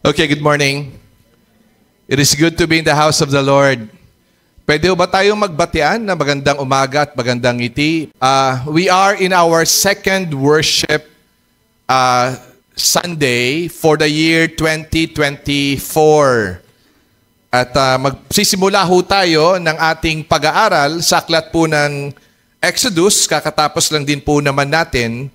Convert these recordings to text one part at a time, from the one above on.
Okay, good morning. It is good to be in the house of the Lord. Pwede ba tayong magbatian na magandang umaga at magandang ngiti? We are in our second worship Sunday for the year 2024. At magsisimula ho tayo ng ating pag-aaral sa aklat po ng Exodus. Kakatapos lang din po naman natin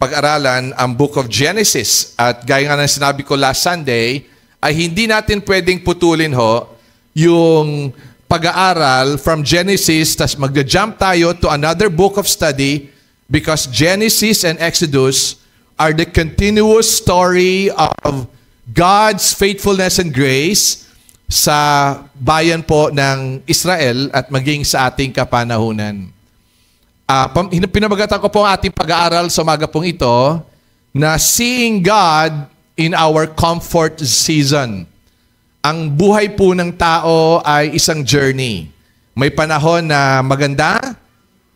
pag-aralan ang Book of Genesis. At gaya nga ng sinabi ko last Sunday, ay hindi natin pwedeng putulin ho yung pag-aaral from Genesis, tas magja-jump tayo to another book of study because Genesis and Exodus are the continuous story of God's faithfulness and grace sa bayan po ng Israel at maging sa ating kapanahunan. Pinamagatan ko po ang ating pag-aaral sa umaga pong ito na Seeing God in Our Comfort Season. Ang buhay po ng tao ay isang journey. May panahon na maganda,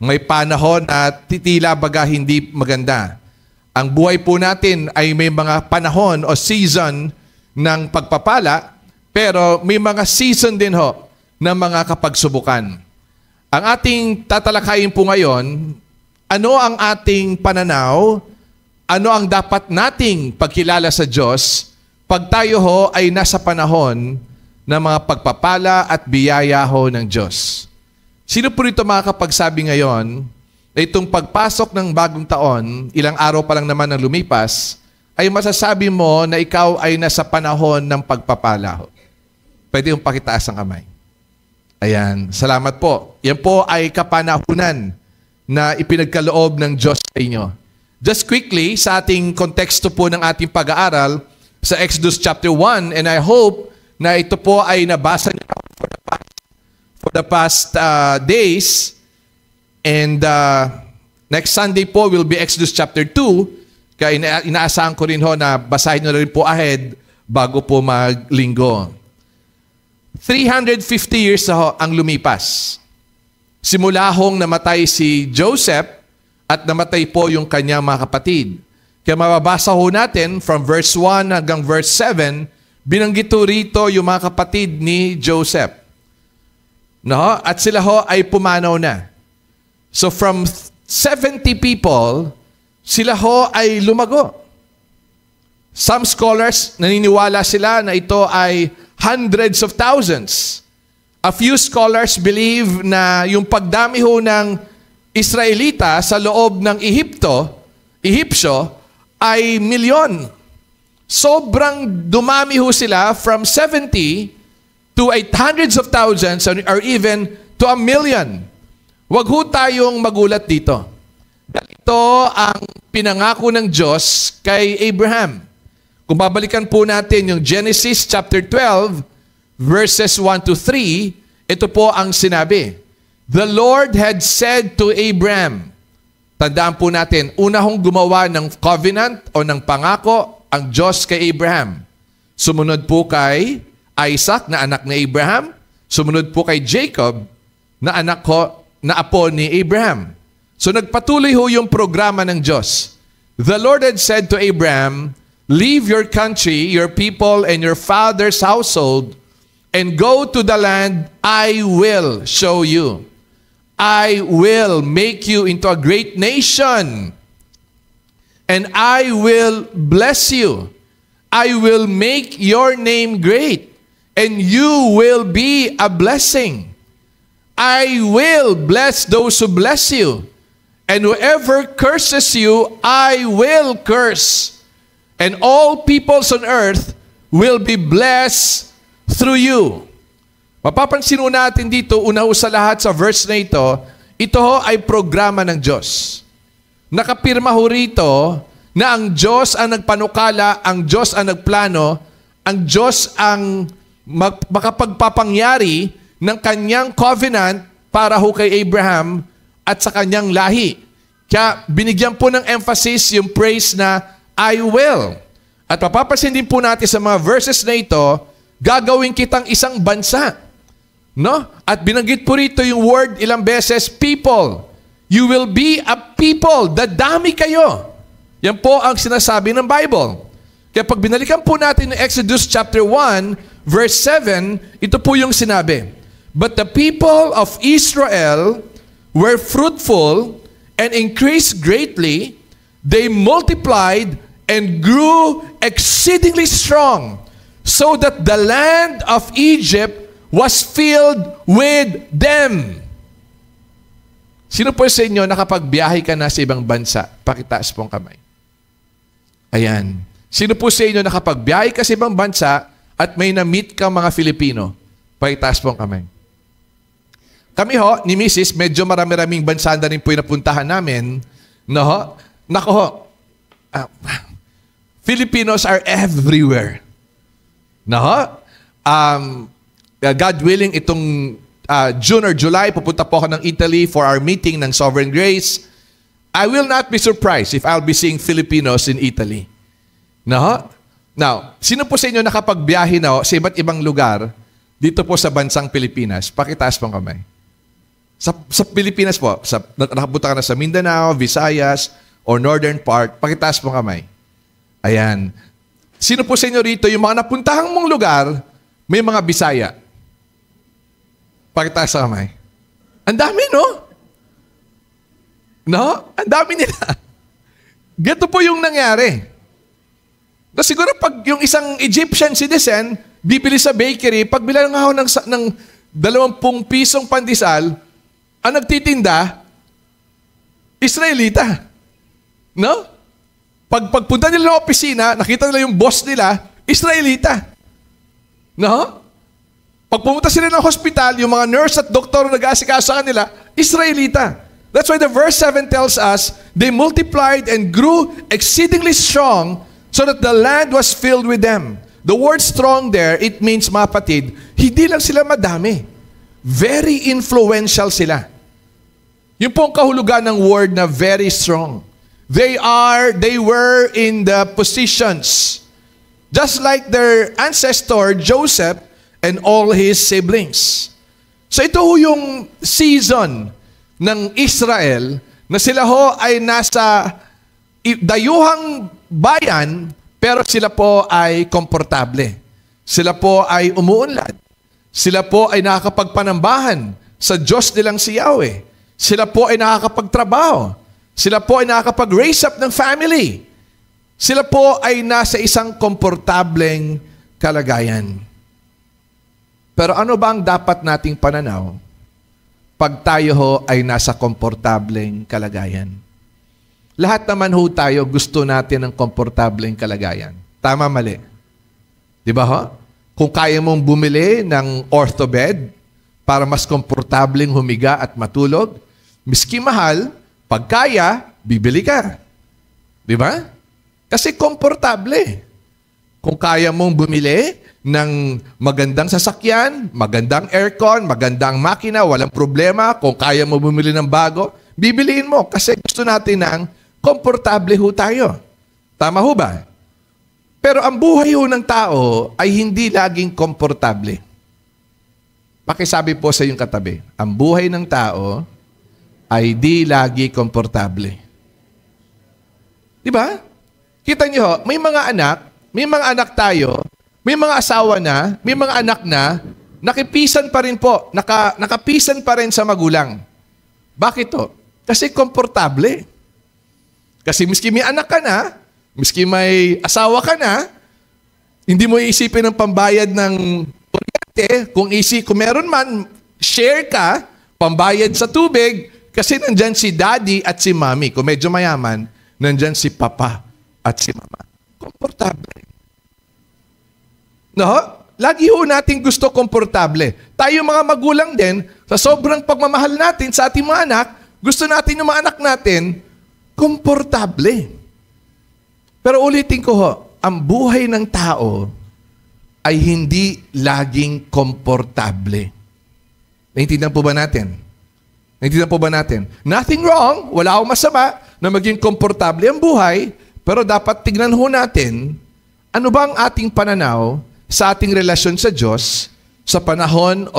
may panahon na titila baga hindi maganda. Ang buhay po natin ay may mga panahon o season ng pagpapala, pero may mga season din ho ng mga kapagsubukan. Ang ating tatalakayin po ngayon, ano ang ating pananaw, ano ang dapat nating pagkilala sa Diyos pag tayo ho ay nasa panahon ng mga pagpapala at biyaya ho ng Diyos. Sino po rito makakapagsabi ngayon na itong pagpasok ng bagong taon, ilang araw pa lang naman ang lumipas, ay masasabi mo na ikaw ay nasa panahon ng pagpapala ho? Pwede yung pakitaas ang kamay. Ayan, salamat po. Yan po ay kapanahunan na ipinagkaloob ng Diyos sa inyo. Just quickly, sa ating konteksto po ng ating pag-aaral sa Exodus chapter 1, and I hope na ito po ay nabasa niyo for the past days. And next Sunday po will be Exodus chapter 2. Kaya inaasahan ko rin ho na basahin niyo rin po ahead bago po maglinggo. 350 years na ang lumipas. Simula hong namatay si Joseph at namatay po yung kanyang mga kapatid. Kaya mababasa ho natin from verse 1 hanggang verse 7, binanggit ho rito yung mga kapatid ni Joseph. No? At sila ho ay pumanaw na. So from 70 people, sila ho ay lumago. Some scholars, naniniwala sila na ito ay hundreds of thousands. A few scholars believe na yung pagdami ho ng Israelita sa loob ng Ehipsyo, ay milyon. Sobrang dumami ho sila from 70 to hundreds of thousands or even to 1 million. Huwag ho tayong magulat dito. Ito ang pinangako ng Diyos kay Abraham. Kung babalikan po natin yung Genesis chapter 12, verses 1 to 3, ito po ang sinabi. The Lord had said to Abraham, tandaan po natin, una hong gumawa ng covenant o ng pangako ang Diyos kay Abraham. Sumunod po kay Isaac na anak ni Abraham. Sumunod po kay Jacob na apo ni Abraham. So nagpatuloy ho yung programa ng Diyos. The Lord had said to Abraham, leave your country, your people, and your father's household, and go to the land I will show you. I will make you into a great nation, and I will bless you. I will make your name great, and you will be a blessing. I will bless those who bless you, and whoever curses you, I will curse. And all peoples on earth will be blessed through you. Mapapansin ho natin dito, una ho sa lahat sa verse na ito ho ay programa ng Diyos. Nakapirma ho rito na ang Diyos ang nagpanukala, ang Diyos ang nagplano, ang Diyos ang makapagpapangyari ng kanyang covenant para ho kay Abraham at sa kanyang lahi. Kaya binigyan po ng emphasis yung praise na I will. At mapapansin din po natin sa mga verses na ito, gagawin kitang isang bansa. No? At binanggit po rito yung word ilang beses, people. You will be a people. Dadami kayo. Yan po ang sinasabi ng Bible. Kaya pag binalikan po natin ng Exodus chapter 1, verse 7, ito po yung sinabi. But the people of Israel were fruitful and increased greatly. They multiplied and grew exceedingly strong, so that the land of Egypt was filled with them. Sino po sa inyo nakapagbiyahe ka na sa ibang bansa? Pakitaas pong kamay. Ayan. Sino po sa inyo nakapagbiyahe ka sa ibang bansa at may na-meet ka mga Filipino? Pakitaas pong kamay. Kami ho, ni Mrs., medyo marami-raming bansa na rin po yung napuntahan namin. No ho? Nako ho. Filipinos are everywhere. No ho? God willing, itong June or July, pupunta po ako ng Italy for our meeting ng Sovereign Grace. I will not be surprised if I'll be seeing Filipinos in Italy. No? Now, sino po sa inyo nakapagbiyahe na sa iba't ibang lugar dito po sa bansang Pilipinas? Pakitaas pong kamay. Sa Pilipinas po, nakapunta ka na sa Mindanao, Visayas, or northern part, pakitaas pong kamay. Ayan. Sino po sa inyo rito, yung mga napuntahang mong lugar, may mga Bisaya? Pakitaas sa kamay. Ang dami, no? No? Ang dami nila. Ganito po yung nangyari. Na siguro pag yung isang Egyptian citizen, bibili sa bakery, pag bilang ako ng 20 pisong pandesal, ang nagtitinda, Israelita. No? Pagpunta nila ng opisina, nakita nila yung boss nila, Israelita. No? Pag pumunta sila ng hospital, yung mga nurse at doktor na nag-aasikaso sa kanila, Israelita. That's why the verse 7 tells us, they multiplied and grew exceedingly strong so that the land was filled with them. The word strong there, it means, mga kapatid, hindi lang sila madami. Very influential sila. Yung pong kahulugan ng word na very strong. They were in the positions. Just like their ancestor, Joseph, and all his siblings. So ito yung season ng Israel na sila ho ay nasa dayuhang bayan, pero sila po ay komportable. Sila po ay umuunlad. Sila po ay nakakapagpanambahan sa Diyos nilang si Yahweh. Sila po ay nakakapagtrabaho. Sila po ay nakakapag-raise up ng family. Sila po ay nasa isang komportableng kalagayan. Pero ano ba ang dapat nating pananaw pag tayo ho ay nasa komportableng kalagayan? Lahat naman ho tayo gusto natin ng komportableng kalagayan. Tama, mali? Di ba ho? Kung kaya mong bumili ng orthobed para mas komportableng humiga at matulog, miski mahal, pag kaya, bibili ka. Di ba? Kasi komportable. Kung kaya mong bumili ng magandang sasakyan, magandang aircon, magandang makina, walang problema. Kung kaya mo bumili ng bago, bibiliin mo kasi gusto natin ng komportable ho tayo. Tama ho ba? Pero ang buhay ho ng tao ay hindi laging komportable. Pakisabi po sa iyong katabi, ang buhay ng tao ay di lagi komportable. Di ba? Kita niyo ho, may mga anak tayo, may mga asawa na, may mga anak na, nakipisan pa rin po, nakapisan pa rin sa magulang. Bakit to? Kasi komportable. Kasi miski may anak ka na, miski may asawa ka na, hindi mo iisipin ng pambayad ng kuryente, kung meron man, share ka, pambayad sa tubig, kasi nandyan si daddy at si mommy. Kung medyo mayaman, nandyan si papa at si mama. Komportable. No? Lagi ho natin gusto komportable. Tayo mga magulang din, sa sobrang pagmamahal natin sa ating mga anak, gusto natin yung mga anak natin, komportable. Pero ulitin ko ho, ang buhay ng tao ay hindi laging komportable. Naintindihan po ba natin? Naintindihan po ba natin? Nothing wrong, wala akong masama na maging komportable ang buhay, pero dapat tignan ho natin ano ba ang ating pananaw sa ating relasyon sa Diyos sa panahon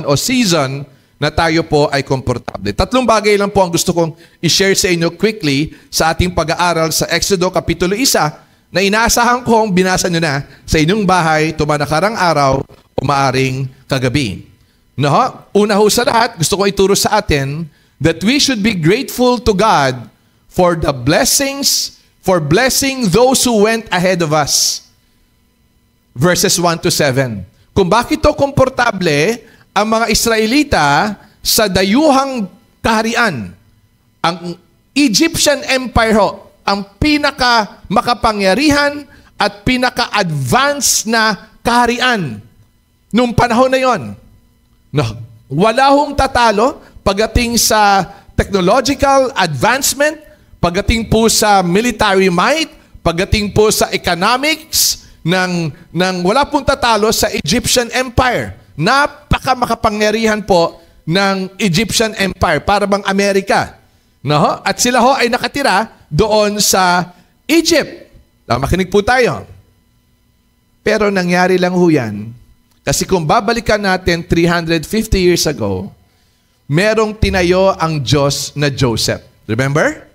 o season na tayo po ay komportable. 3 bagay lang po ang gusto kong i-share sa inyo quickly sa ating pag-aaral sa Exodo Kapitulo 1, na inaasahan kong binasa nyo na sa inyong bahay tumanakarang araw o maaring kagabi. No? Una ho sa lahat, gusto ko ituro sa atin that we should be grateful to God for the blessings, for blessing those who went ahead of us. Verses 1 to 7. Kung bakit to komportable ang mga Israelita sa dayuhang kaharian. Ang Egyptian Empire ho, ang pinaka makapangyarihan at pinaka-advanced na kaharian nung panahon na yon. No, wala hong tatalo pagdating sa technological advancement, pagdating po sa military might, pagdating po sa economics, wala pong tatalo sa Egyptian Empire. Napaka makapangyarihan po ng Egyptian Empire, para bang Amerika. No? At sila ho ay nakatira doon sa Egypt. Makinig po tayo. Pero nangyari lang ho yan, kasi kung babalikan natin 350 years ago, merong tinayo ang Diyos na Joseph. Remember?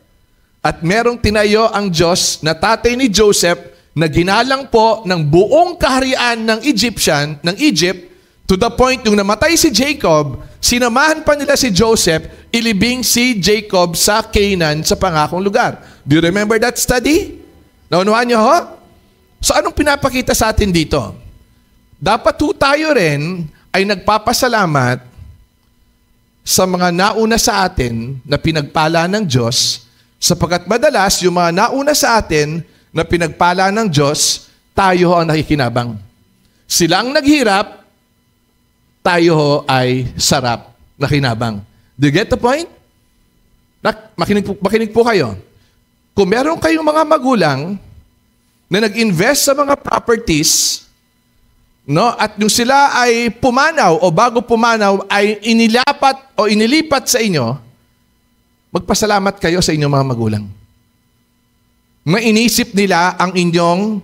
At merong tinayo ang Diyos na tatay ni Joseph na ginalang po ng buong kaharian ng Egypt, to the point yung namatay si Jacob, sinamahan pa nila si Joseph, ilibing si Jacob sa Canaan, sa pangakong lugar. Do you remember that study? Naunawaan niyo ho? So anong pinapakita sa atin dito? Dapat ho tayo rin ay nagpapasalamat sa mga nauna sa atin na pinagpala ng Diyos, sapagkat madalas yung mga nauna sa atin na pinagpala ng Diyos, tayo ho ang nakikinabang. Sila ang naghirap, tayo ho ay sarap, nakinabang. Do you get the point? Makinig po kayo. Kung meron kayong mga magulang na nag-invest sa mga properties, no, at yung sila ay pumanaw o bago pumanaw ay inilipat sa inyo, magpasalamat kayo sa inyong mga magulang. Mainisip nila ang inyong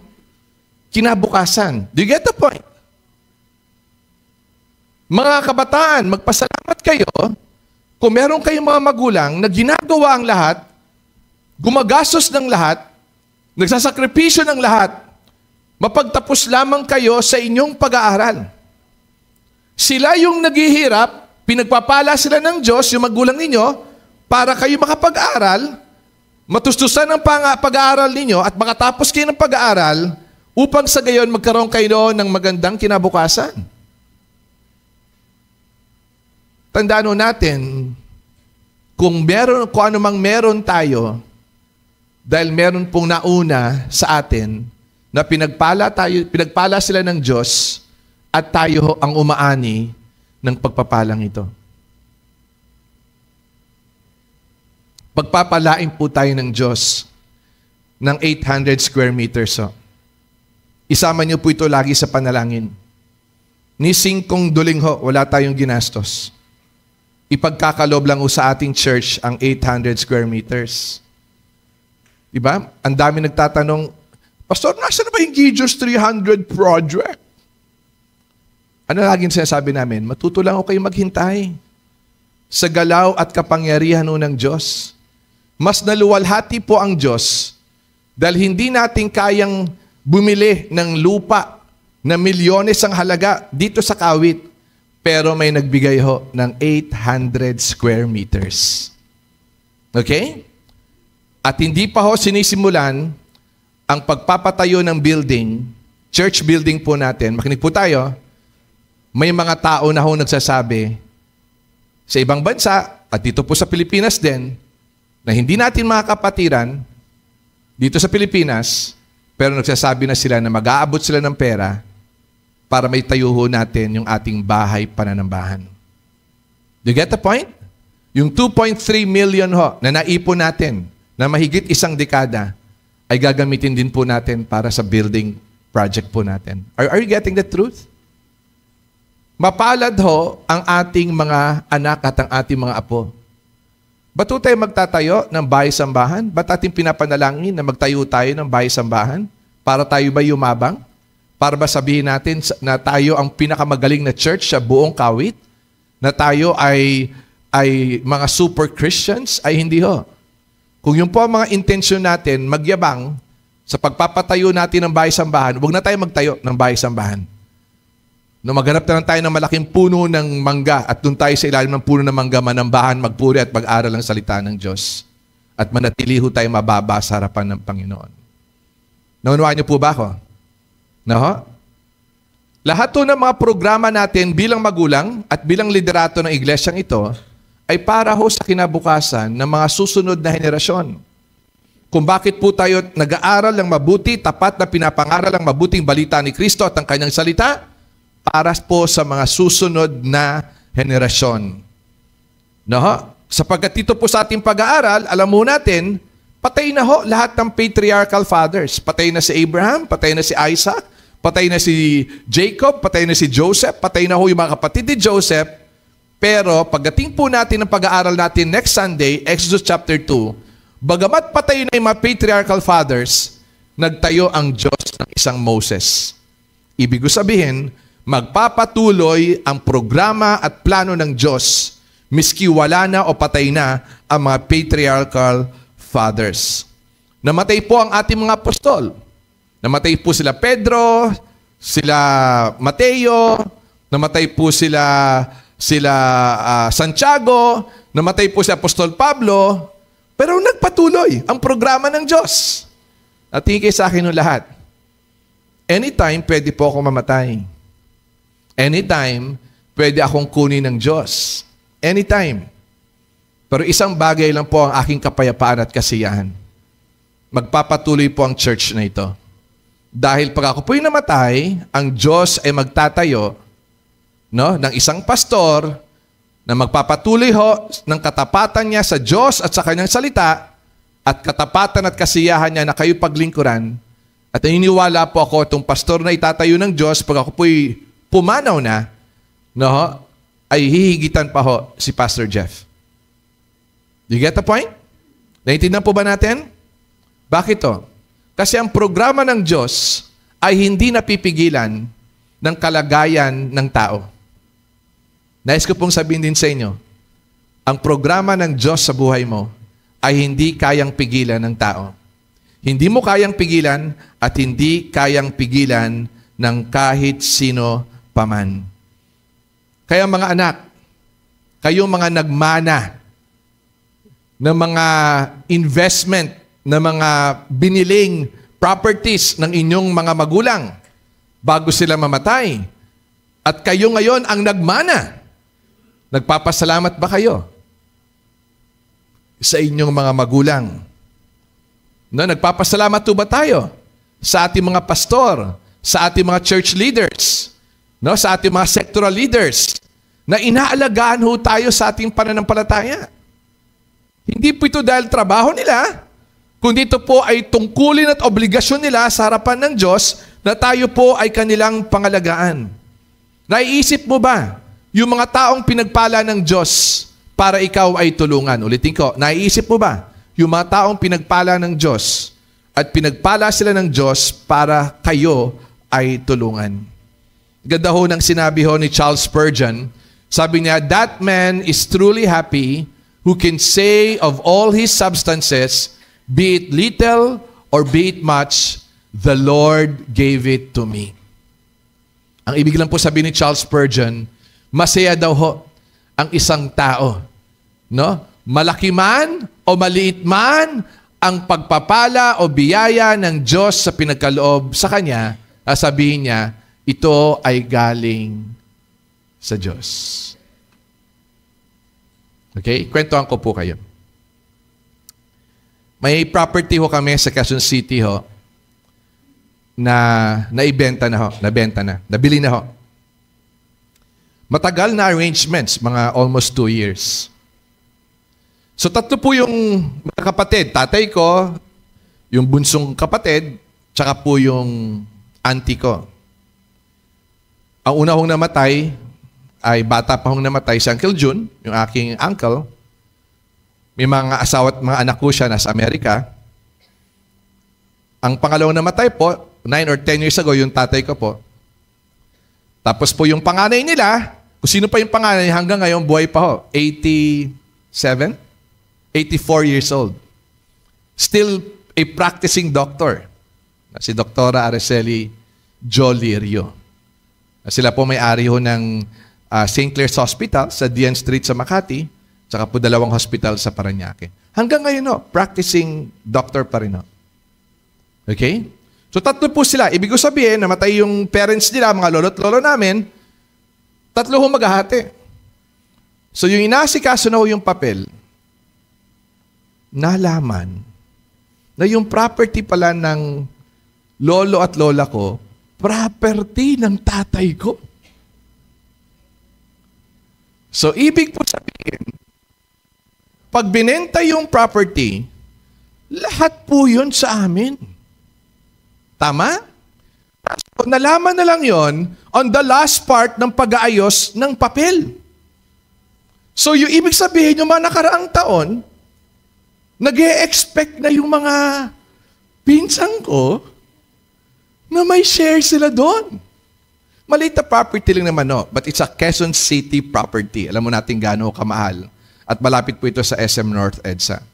kinabukasan. Do you get the point? Mga kabataan, magpasalamat kayo kung meron kayong mga magulang na ginagawa ang lahat, gumagastos ng lahat, nagsasakripisyo ng lahat, mapagtapos lamang kayo sa inyong pag-aaral. Sila yung naghihirap, pinagpapala sila ng Diyos, yung magulang ninyo, para kayo makapag-aral, matustusan ang pag-aaral ninyo at makatapos kayo ng pag-aaral upang sa gayon magkaroon kayo ng magandang kinabukasan. Tandaan natin, kung anumang meron tayo, dahil meron pong nauna sa atin, na pinagpala sila ng Diyos at tayo ang umaani ng pagpapalang ito. Pagpapalain po tayo ng Diyos ng 800 square meters. So. Isama niyo po ito lagi sa panalangin. Ni singkong duling ho, wala tayong ginastos. Ipagkakalob lang ho sa ating church ang 800 square meters. Diba? Ang dami nagtatanong, Pastor, nasa na ba yung Gideon's 300 project? Ano laging sinasabi namin? Matuto lang ako kayo maghintay sa galaw at kapangyarihan ng Diyos. Mas naluwalhati po ang Diyos dahil hindi natin kayang bumili ng lupa na milyones ang halaga dito sa Kawit, pero may nagbigay ho ng 800 square meters. Okay? At hindi pa ho sinisimulan ang pagpapatayo ng building, church building po natin. Makinig po tayo. May mga tao na ho nagsasabi sa ibang bansa at dito po sa Pilipinas din na hindi natin makakapatiran dito sa Pilipinas, pero nagsasabi na sila na mag-aabot sila ng pera para may tayo ho natin yung ating bahay pananambahan. Do you get the point? Yung 2.3 million ho na naipon natin na mahigit isang dekada ay gagamitin din po natin para sa building project po natin. Are you getting the truth? Mapalad ho ang ating mga anak at ang ating mga apo. Ba't tayo magtatayo ng bahay-sambahan? Ba't ating pinapanalangin na magtayo tayo ng bahay-sambahan? Para tayo ba yumabang? Para ba sabihin natin na tayo ang pinakamagaling na church sa buong Kawit? Na tayo ay mga super Christians? Ay hindi ho. Kung yung po ang mga intensyon natin, magyabang, Sa pagpapatayo natin ng bahay-sambahan, huwag na tayo magtayo ng bahay-sambahan. No, maghanap na lang tayo ng malaking puno ng mangga at doon tayo sa ilalim ng puno ng mangga manambahan, magpuri at mag-aral ang salita ng Diyos. At manatili ho tayo mababa sa harapan ng Panginoon. Naunawaan niyo po ba ako? No? Lahat po ng mga programa natin bilang magulang at bilang liderato ng iglesyang ito ay para ho sa kinabukasan ng mga susunod na henerasyon. Kung bakit po tayo nag-aaral ng mabuti, tapat na pinapangaral ang mabuting balita ni Kristo at ang kanyang salita para po sa mga susunod na henerasyon. No? Sapagkat dito po sa ating pag-aaral, alam mo natin, patay na ho lahat ng patriarchal fathers. Patay na si Abraham, patay na si Isaac, patay na si Jacob, patay na si Joseph, patay na ho yung mga kapatid ni Joseph. Pero pagdating po natin ng pag-aaral natin next Sunday, Exodus chapter 2, bagamat patay na yung mga patriarchal fathers, nagtayo ang Diyos ng isang Moses. Ibig sabihin, magpapatuloy ang programa at plano ng Diyos miski wala na o patay na ang mga patriarchal fathers. Namatay po ang ating mga apostol. Namatay po sila Pedro, sila Mateo, namatay po sila Santiago, namatay po si Apostol Pablo, pero nagpatuloy ang programa ng Diyos. At tingin kayo sa akin ng lahat. Anytime, pwede po akong mamatay. Anytime, pwede akong kunin ng Diyos. Anytime. Pero isang bagay lang po ang aking kapayapaan at kasiyahan. Magpapatuloy po ang church na ito. Dahil pag ako po'y namatay, ang Diyos ay magtatayo ng isang pastor na magpapatuloy ho ng katapatan niya sa Diyos at sa kanyang salita at katapatan at kasiyahan niya na kayo paglingkuran. At naniniwala po ako itong pastor na itatayo ng Diyos pag ako po'y pumanaw na, ay hihigitan pa ho si Pastor Jeff. Do you get the point? Naintindihan po ba natin? Bakit to? Kasi ang programa ng Diyos ay hindi napipigilan ng kalagayan ng tao. Nais ko pong sabihin din sa inyo, ang programa ng Diyos sa buhay mo ay hindi kayang pigilan ng tao. Hindi mo kayang pigilan at hindi kayang pigilan ng kahit sino paman. Kaya mga anak, kayong mga nagmana ng mga investment, ng mga biniling properties ng inyong mga magulang bago sila mamatay. At kayo ngayon ang nagmana. Nagpapasalamat ba kayo sa inyong mga magulang? Nagpapasalamat ba tayo sa ating mga pastor, sa ating mga church leaders, sa ating mga sectoral leaders, na inaalagaan ho tayo sa ating pananampalataya. Hindi po ito dahil trabaho nila, kundi ito po ay tungkulin at obligasyon nila sa harapan ng Diyos na tayo po ay kanilang pangalagaan. Naiisip mo ba yung mga taong pinagpala ng Diyos para ikaw ay tulungan? Ulitin ko, naiisip mo ba yung mga taong pinagpala ng Diyos at pinagpala sila ng Diyos para kayo ay tulungan? Ganda ho ng sinabi ho ni Charles Spurgeon. Sabi niya, that man is truly happy who can say of all his substances, be it little or be it much, the Lord gave it to me. Ang ibig lang po sabihin ni Charles Spurgeon, masaya daw ho ang isang tao. Malaki man o maliit man ang pagpapala o biyaya ng Diyos sa pinagkaloob sa kanya, sabihin niya, ito ay galing sa Diyos. Okay? Kwentuhan ko po kayo. May property ho kami sa Quezon City ho na naibenta na ho, nabili na ho. Matagal na arrangements, mga almost 2 years. So tatlo po yung mga kapatid, tatay ko, yung bunsong kapatid, tsaka po yung auntie ko. Ang una hong namatay, ay bata pa hong namatay si Uncle June, yung aking uncle. May mga asawa at mga anak ko siya nasa Amerika. Ang pangalawang namatay po, 9 or 10 years ago, yung tatay ko po. Tapos po yung panganay nila, kung sino pa yung panganay, hanggang ngayon buhay pa ho. 87? 84 years old. Still a practicing doctor. Si Dr. Araceli Jolirio. Sila po may-ari ho ng St. Clair's Hospital sa Dian Street sa Makati, tsaka po 2 hospital sa Parañaque. Hanggang ngayon, no, practicing doctor pa rin. No? Okay? So 3 po sila. Ibig ko sabihin, namatay yung parents nila, mga lolo't lolo namin, 3 ho maghahati. So yung inasikaso na ho yung papel, nalaman na yung property pala ng lolo at lola ko, property ng tatay ko. So, ibig po sabihin, pag binenta yung property, lahat po yun sa amin. Tama? So, nalaman na lang yon on the last part ng pag-aayos ng papel. So, yung ibig sabihin, yung mga nakaraang taon, nag-e-expect na yung mga pinsang ko na may share sila doon. Maliit na property lang naman, no? But it's a Quezon City property. Alam mo natin gaano kamahal. At malapit po ito sa SM North EDSA.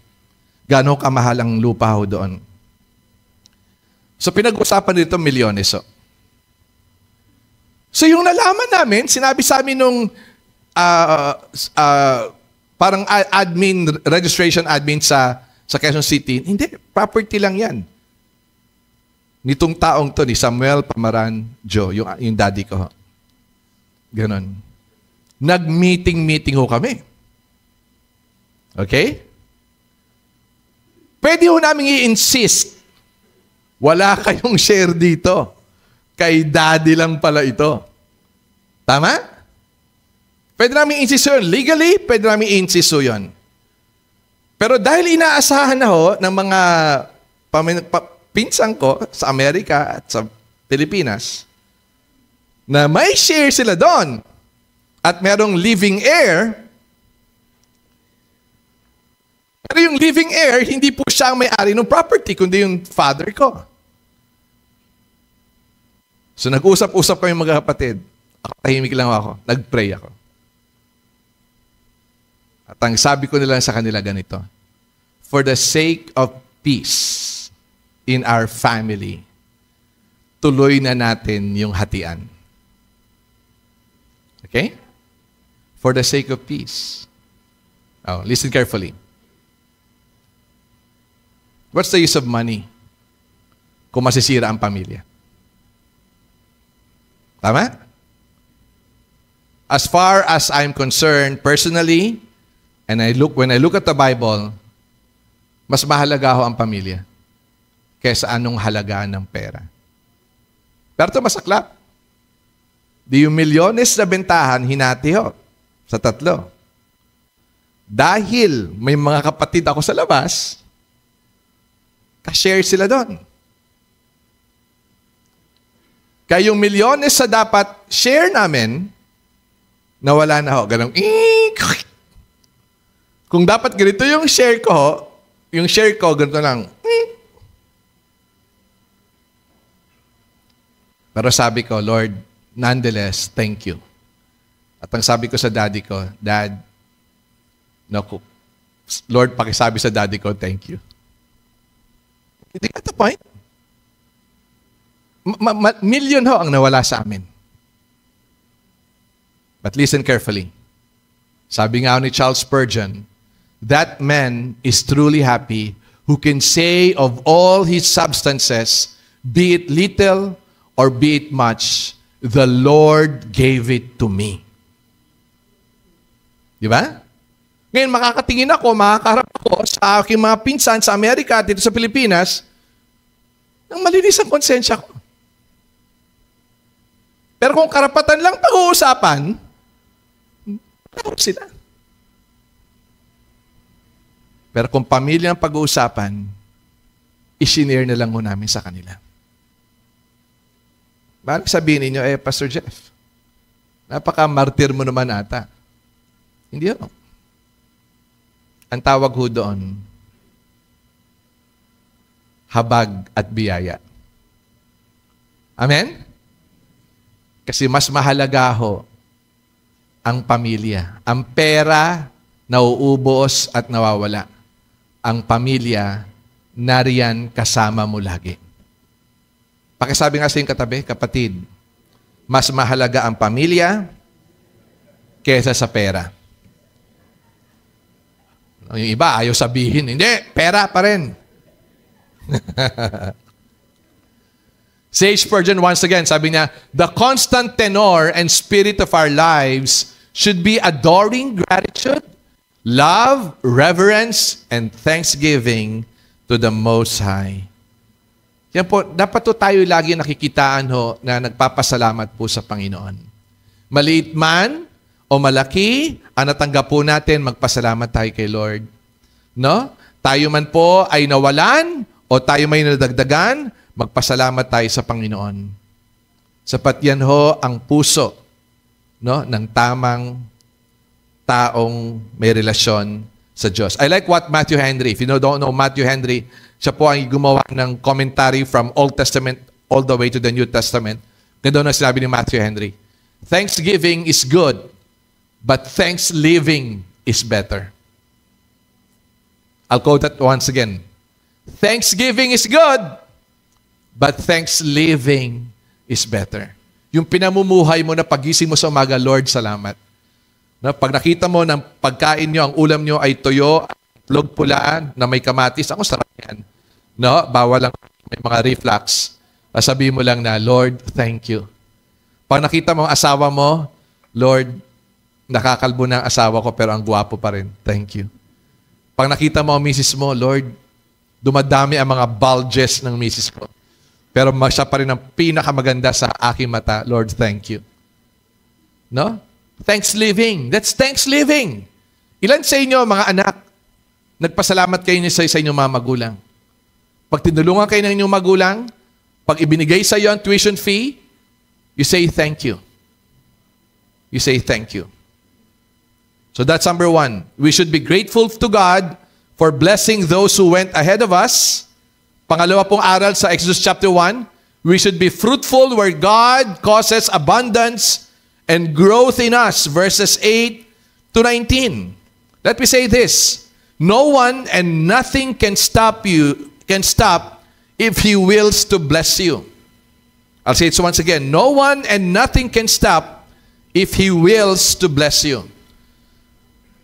Gaano kamahal ang lupa ho doon. So pinag-usapan dito milyones. So yung nalaman namin, sinabi sa amin nung parang registration admin sa Quezon City, hindi, property lang yan. Nitong taong to, ni Samuel Pamaran Joe, yung daddy ko. Ganon. Nag-meeting ho kami. Okay? Pwede ho namin i-insist, wala kayong share dito. Kay daddy lang pala ito. Tama? Pwede namin i-insist yun. Legally, pwede namin i-insist yun. Pero dahil inaasahan na ho ng mga pinsan ko sa Amerika at sa Pilipinas na may share sila doon at merong living heir, pero yung living heir, hindi po siya ang may-ari ng property, kundi yung father ko. So nag-usap-usap kami mga kapatid. Ako, tahimik lang ako. Nag-pray ako. At ang sabi ko nila sa kanila ganito, for the sake of peace in our family, tuloy na natin yung hatian. Okay? For the sake of peace. Oh, listen carefully. What's the use of money kung masisira ang pamilya? Tama? As far as I'm concerned, personally, and when I look at the Bible, mas mahalaga ho ang pamilya kaysa anong halagaan ng pera. Pero ito masaklap. Di yung milyones na bentahan, hinati ho sa 3. Dahil may mga kapatid ako sa labas, ka-share sila doon. Kaya yung milyones sa dapat share namin, nawala na ho. Ganun. Kung dapat ganito yung share ko, ganito lang. Pero sabi ko, Lord, nonetheless, thank you. At ang sabi ko sa daddy ko, Dad, naku, Lord, pakisabi sa daddy ko, thank you. Hindi ka the point? Million ho ang nawala sa amin. But listen carefully. Sabi nga ni Charles Spurgeon, that man is truly happy who can say of all his substances, be it little or be it much, the Lord gave it to me. Di ba? Ngayon, makakatingin ako, makakaharap ako sa aking mga pinsan sa Amerika at dito sa Pilipinas, nang malinis ang konsensya ko. Pero kung karapatan lang pag-uusapan, tawag sila. Pero kung pamilya ang pag-uusapan, isinare na lang ho namin sa kanila. Bakit sabihin ninyo, Pastor Jeff, napaka-martir mo naman ata. Hindi ho. Ang tawag ho doon, habag at biyaya. Amen? Kasi mas mahalaga ho ang pamilya. Ang pera, nauubos at nawawala. Ang pamilya, nariyan kasama mo lagi. Pakisabi nga sa iyong katabi, kapatid, mas mahalaga ang pamilya kesa sa pera. Yung iba, ayaw sabihin, hindi, pera pa rin. Sage Spurgeon once again, sabi niya, the constant tenor and spirit of our lives should be adoring gratitude, love, reverence, and thanksgiving to the Most High. Yan po, dapat po tayo lagi nakikitaan ho na nagpapasalamat po sa Panginoon. Maliit man o malaki, ang natanggap po natin, magpasalamat tayo kay Lord. No? Tayo man po ay nawalan o tayo may nadagdagan, magpasalamat tayo sa Panginoon. Sapat yan ho ang puso, no, ng tamang taong may relasyon sa Diyos. I like what Matthew Henry, if you don't know Matthew Henry, siya po ang gumawa ng commentary from Old Testament all the way to the New Testament. Ganun na sinabi ni Matthew Henry, thanksgiving is good, but thanks living is better. I'll quote that once again. Thanksgiving is good, but thanks living is better. Yung pinamumuhay mo na pagising mo sa umaga, Lord, salamat. No, pag nakita mo ng pagkain nyo, ang ulam nyo ay tuyo, log pulaan na may kamatis, ako sarap yan. No, bawal lang may mga reflux. Sabihin mo lang na, Lord, thank you. Pag nakita mo ang asawa mo, Lord, nakakalbo na ang asawa ko pero ang gwapo pa rin. Thank you. Pag nakita mo ang misis mo, Lord, dumadami ang mga bulges ng misis ko. Pero siya pa rin ang pinakamaganda sa aking mata. Lord, thank you. No? Thanks living. That's thanks living. Ilan sa inyo, mga anak, nagpasalamat kayo sa inyong mga magulang? Pag tinulungan kayo ng inyong magulang, pag ibinigay sa iyo ang tuition fee, you say thank you. You say thank you. So that's number one. We should be grateful to God for blessing those who went ahead of us. Pangalawa pong aral sa Exodus chapter 1, we should be fruitful where God causes abundance and growth in us. Verses 8 to 19. Let me say this. No one and nothing can stop if He wills to bless you. I'll say it once again. No one and nothing can stop if He wills to bless you.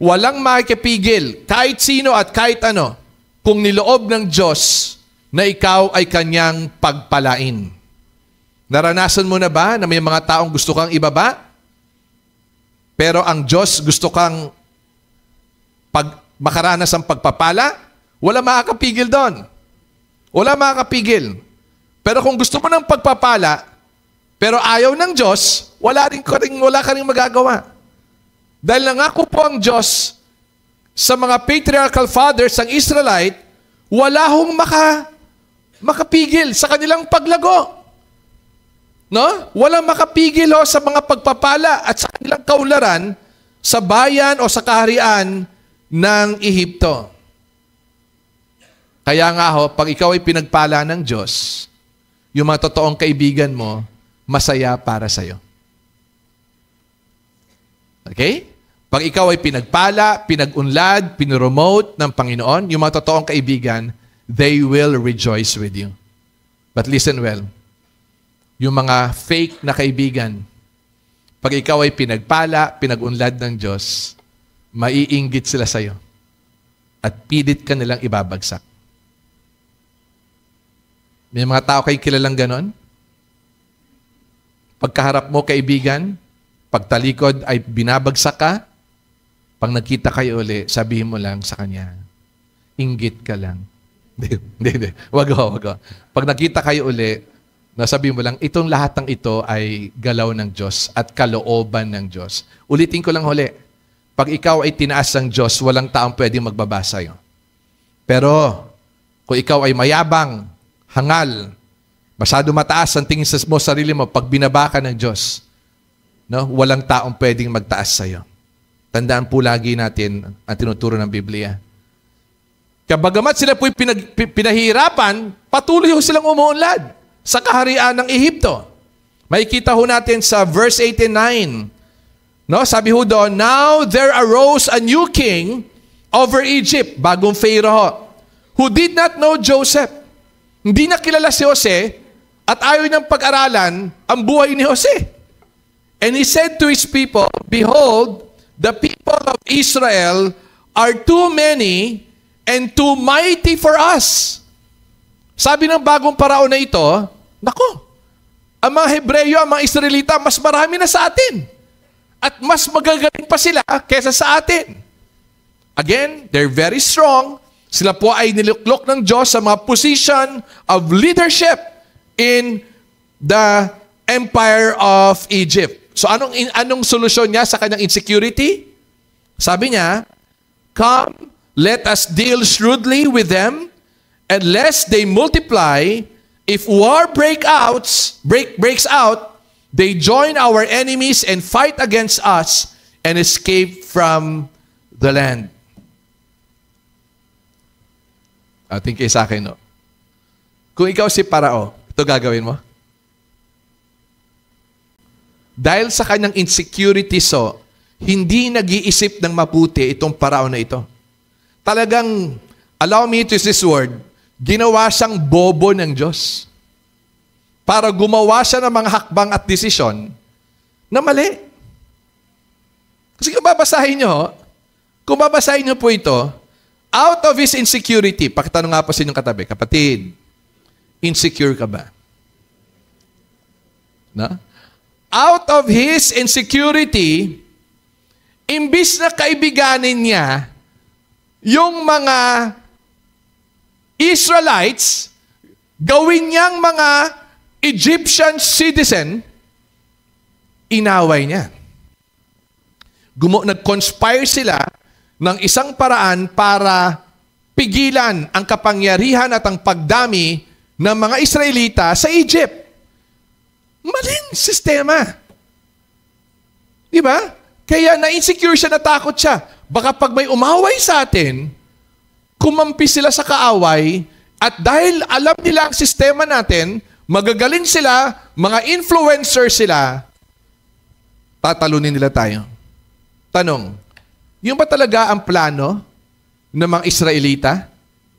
Walang makikipigil, kahit sino at kahit ano, kung niloob ng Diyos na ikaw ay Kanyang pagpalain. Naranasan mo na ba na may mga taong gusto kang ibaba? Pero ang Diyos gusto kang makaranas ng pagpapala? Wala makakapigil doon. Wala makakapigil. Pero kung gusto mo ng pagpapala, pero ayaw ng Diyos, wala ka ring magagawa. Dahil nangako po ang Diyos sa mga patriarchal fathers ng Israelite, wala hong makapigil sa kanilang paglago. No? Walang makapigil sa mga pagpapala at sa kanilang kaunlaran sa bayan o sa kaharian ng Ehipto. Kaya nga pag ikaw ay pinagpala ng Diyos, yung mga totoong kaibigan mo, masaya para sa'yo. Okay? Pag ikaw ay pinagpala, pinag-unlad, pinromote ng Panginoon, yung mga totoong kaibigan, they will rejoice with you. But listen well, yung mga fake na kaibigan, pag ikaw ay pinagpala, pinag-unlad ng Diyos, maiinggit sila sa'yo at pilit ka nilang ibabagsak. May mga tao kayong kilalang ganon? Pagkaharap mo, kaibigan, pagtalikod ay binabagsak ka, pag nagkita kayo uli, sabihin mo lang sa kanya, inggit ka lang. Hindi. Wag. Pag nakita kayo uli, nasabihin mo lang, itong lahat ng ito ay galaw ng Diyos at kalooban ng Diyos. Ulitin ko lang huli. Pag ikaw ay tinaas ng Diyos, walang taong pwedeng magbaba sa'yo. Pero, kung ikaw ay mayabang, hangal, masyado mataas ang tingin mo sa sarili mo, pag binaba ka ng Diyos, no, walang taong pwedeng magtaas sa'yo. Tandaan po lagi natin ang tinuturo ng Biblia. Kabagamat sila po'y pinahihirapan, patuloy silang umuunlad sa kaharian ng Ehipto. Makikita ho natin sa verse 8 and 9. No, sabi ho doon, now there arose a new king over Egypt, bagong Pharaoh, who did not know Joseph. Hindi na kilala si Jose At ayaw niyang pag-aralan ang buhay ni Jose. And he said to his people, "Behold, the people of Israel are too many and too mighty for us." Sabi ng bagong paraon na ito, nako, ang mga Hebreyo, ang mga Israelita, mas marami na sa atin. At mas magagaling pa sila kesa sa atin. Again, they're very strong. Sila po ay niluklok ng Diyos sa mga position of leadership in the Empire of Egypt. So anong solusyon niya sa kanyang insecurity? Sabi niya, "Come, let us deal shrewdly with them, and lest they multiply, if war breaks out, they join our enemies and fight against us and escape from the land." Ating kayo sa akin, no? Kung ikaw si Parao, ito gagawin mo? Dahil sa kanyang insecurity, hindi nag-iisip ng mabuti itong Parao na ito. Talagang, allow me to use this word, ginawa siyang bobo ng Diyos. Para gumawa siya ng mga hakbang at desisyon na mali. Kasi kung babasahin nyo po ito, out of his insecurity, pakitanong nga po sa inyong katabi, kapatid, insecure ka ba? Na? Out of his insecurity, imbis na kaibiganin niya yung mga Israelites, gawin niyang mga Egyptian citizen, inaway niya. Nag-conspire sila ng isang paraan para pigilan ang kapangyarihan at ang pagdami ng mga Israelita sa Egypt. Maling sistema. Di ba? Kaya na-insecure siya, natakot siya. Baka pag may umaway sa atin, kumampi sila sa kaaway, at dahil alam nila ang sistema natin, magagaling sila, mga influencer sila, tatalunin nila tayo. Tanong, yun ba talaga ang plano ng mga Israelita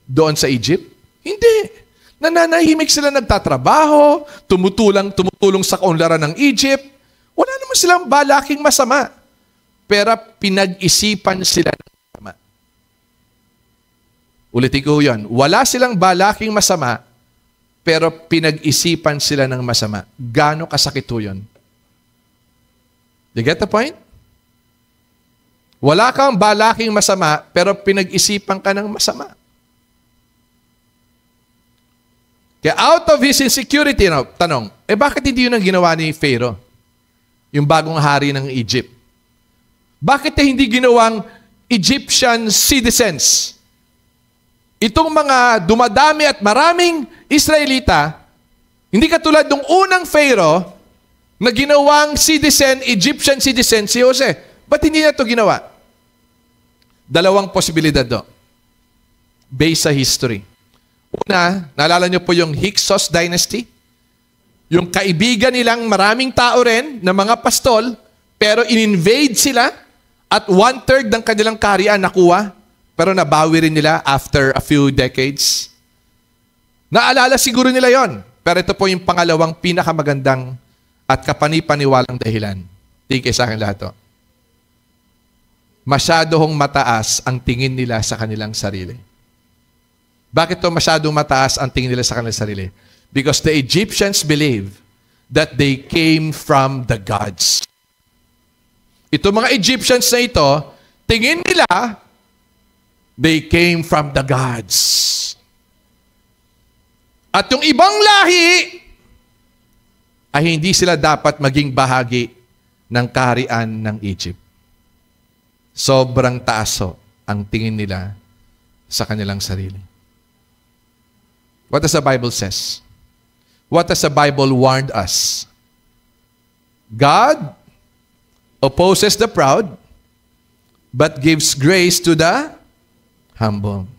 doon sa Egypt? Hindi. Nananahimik sila nagtatrabaho, tumutulong sa kaunlaran ng Egypt. Wala naman silang balaking masama. Pero pinag-isipan sila ng masama. Ulitin ko yun. Wala silang balaking masama, pero pinag-isipan sila ng masama. Gaano kasakit ho yun? You get the point? Wala kang balaking masama, pero pinag-isipan ka ng masama. Kaya out of his insecurity, tanong, bakit hindi yun ang ginawa ni Pharaoh? Yung bagong hari ng Egypt. Bakit hindi ginawang Egyptian citizens? Itong mga dumadami at maraming Israelita, hindi katulad ng unang Pharaoh na ginawang Egyptian citizen si Jose. Ba't hindi na ito ginawa? Dalawang posibilidad do. Based sa history. Una, naalala niyo po yung Hyksos dynasty? Yung kaibigan nilang maraming tao rin na mga pastol, pero in-invade sila at 1/3 ng kanilang kaharian nakuha, pero nabawi rin nila after a few decades. Naalala siguro nila yon. Pero ito po yung pangalawang pinakamagandang at kapanipaniwalang dahilan. Tingin sa akin lahat to. Masyado hong mataas ang tingin nila sa kanilang sarili. Bakit to masyadong mataas ang tingin nila sa kanilang sarili? Because the Egyptians believe that they came from the gods. Ito mga Egyptians na ito, tingin nila, they came from the gods. At yung ibang lahi, ay hindi sila dapat maging bahagi ng kaharian ng Egypt. Sobrang taaso ang tingin nila sa kanilang sarili. What does the Bible says? What does the Bible warned us? God opposes the proud, but gives grace to the humble.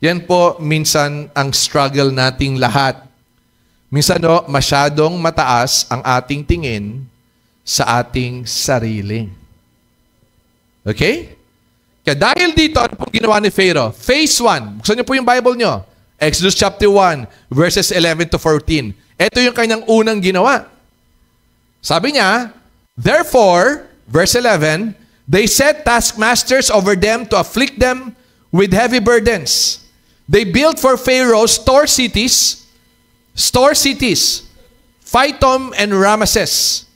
Yan po minsan ang struggle nating lahat. Minsan masyadong mataas ang ating tingin sa ating sarili. Okay? Kaya dahil dito, ano pong ginawa ni Pharaoh? Phase 1. Buksan niyo po yung Bible niyo. Exodus chapter 1, verses 11 to 14. Ito yung kanyang unang ginawa. Sabi niya, therefore, verse 11, they set taskmasters over them to afflict them with heavy burdens. They built for Pharaoh store cities, Phytom and Ramesses.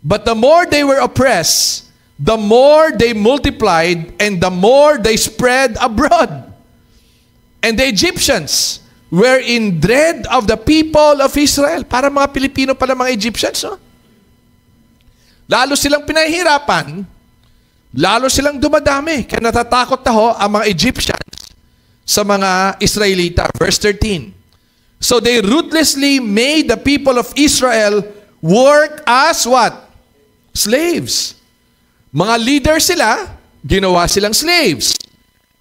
But the more they were oppressed, the more they multiplied and the more they spread abroad. And the Egyptians were in dread of the people of Israel. Para mga Pilipino pala mga Egyptians, no? Lalo silang pinahihirapan, lalo silang dumadami. Kaya natatakot na ho ang mga Egyptians sa mga Israelita. Verse 13. So they ruthlessly made the people of Israel work as what? Slaves. Mga leaders sila, ginawa silang slaves.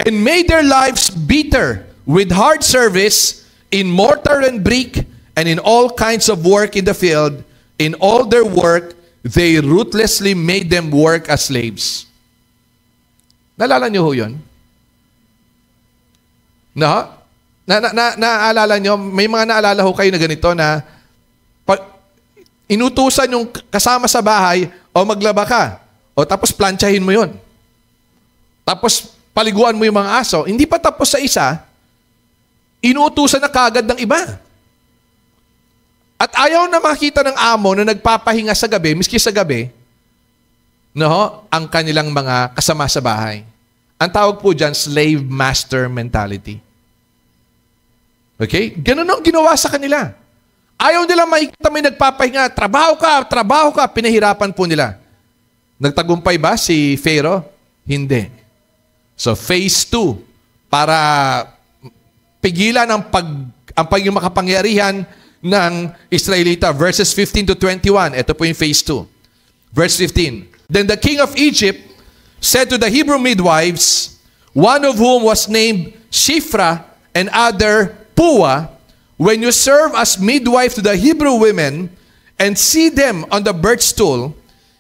And made their lives bitter with hard service in mortar and brick and in all kinds of work in the field. In all their work, they ruthlessly made them work as slaves. Naalala niyo ho yun? No? Naalala nyo, may mga naalala ho kayo na ganito na inutusan yung kasama sa bahay, o maglaba ka, o tapos planchahin mo yun. Tapos paliguan mo yung mga aso. Hindi pa tapos sa isa, inuutusan na kagad ng iba. At ayaw na makita ng amo na nagpapahinga sa gabi, miski sa gabi, no, ang kanilang mga kasama sa bahay. Ang tawag po dyan, slave master mentality. Okay? Ganun ang ginawa sa kanila. Ayaw nila makikita may nagpapahinga. Trabaho ka. Pinahirapan po nila. Nagtagumpay ba si Pharaoh? Hindi. So, phase 2. Para pigilan ang pagiging makapangyarihan ng Israelita. Verses 15 to 21. Ito po yung phase 2. Verse 15. Then the king of Egypt said to the Hebrew midwives, one of whom was named Shiphrah and other Puah, when you serve as midwife to the Hebrew women and see them on the birth stool,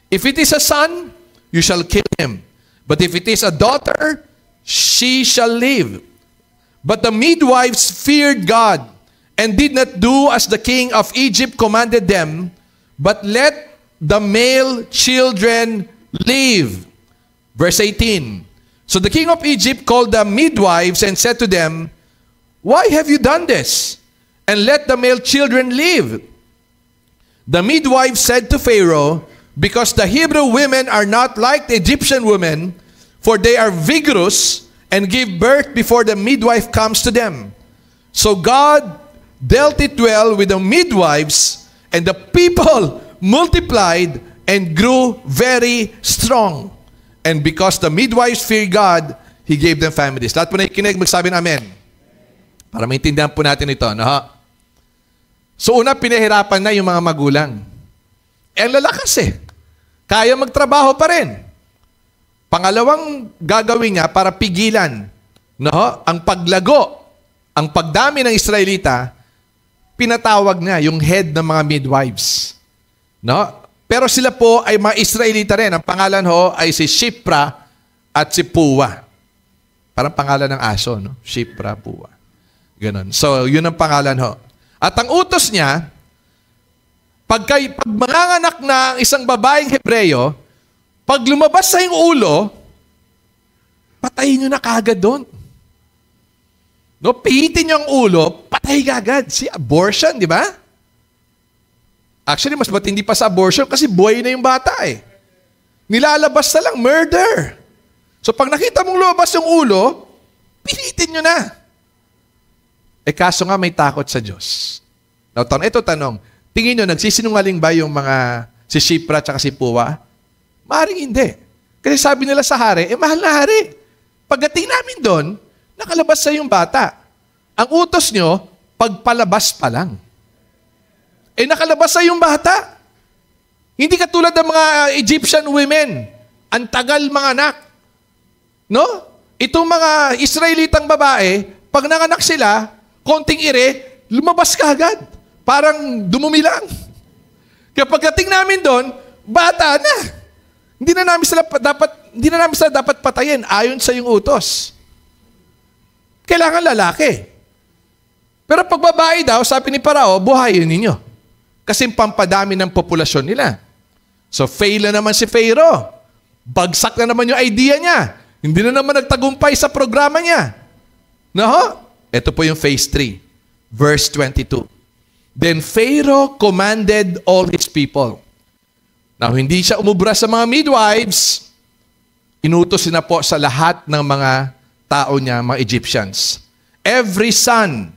if it is a son, you shall kill him. But if it is a daughter, she shall live. But the midwives feared God and did not do as the king of Egypt commanded them, but let the male children live. Verse 18. So the king of Egypt called the midwives and said to them, why have you done this? And let the male children live. The midwife said to Pharaoh, because the Hebrew women are not like the Egyptian women, for they are vigorous and give birth before the midwife comes to them. So God dealt it well with the midwives, and the people multiplied and grew very strong. And because the midwives feared God, He gave them families. Lahat po na ikinig, magsabi na amen. Para maintindihan po natin ito. No? So una, pinahirapan na yung mga magulang. Ang lalakas eh. Kaya magtrabaho pa rin. Pangalawang gagawin niya para pigilan, no, ang paglago, ang pagdami ng Israelita, pinatawag niya yung head ng mga midwives. No? Pero sila po ay mga Israelita rin. Ang pangalan ho ay si Shiphrah at si Puah. Parang pangalan ng aso, no? Shiphrah, Puah. Ganon. So, yun ang pangalan ho. At ang utos niya, pag manganganak na ang isang babaeng Hebreyo, pag lumabas sa yung ulo, patayin nyo na kagad doon. No, pihitin nyo ang ulo, patay kagad. Si abortion, di ba? Actually, mas matindi pa sa abortion kasi buhay na yung bata eh. Nilalabas na lang, murder. So pag nakita mong lumabas yung ulo, pihitin nyo na. Eh kaso nga may takot sa Diyos. Now, ito tanong, tingin nyo, nagsisinungaling ba yung mga si Shiphrah at si Puah? Maaaring hindi. Kasi sabi nila sa hari, mahal na hari. Pagdating namin doon, nakalabas sa yung bata. Ang utos nyo, pagpalabas pa lang. Nakalabas sa yung bata. Hindi katulad ng mga Egyptian women. Ang tagal mga anak. No? Itong mga Israelitang babae, pag nanganak sila, konting ire, lumabas ka agad. Parang dumumi lang. Kaya pagdating namin doon, bata na. Hindi na namin sila dapat patayin ayon sa yung utos. Kailangan lalaki. Pero pag babae daw, sabi ni Parao, buhayin ninyo. Kasi pampadami ng populasyon nila. So fail na naman si Pharaoh. Bagsak na naman yung idea niya. Hindi na naman nagtagumpay sa programa niya. No? Ito po yung phase 3. Verse 22. Then Pharaoh commanded all his people. Now, hindi siya umubra sa mga midwives. Inutos na po sa lahat ng mga tao niya, mga Egyptians. Every son,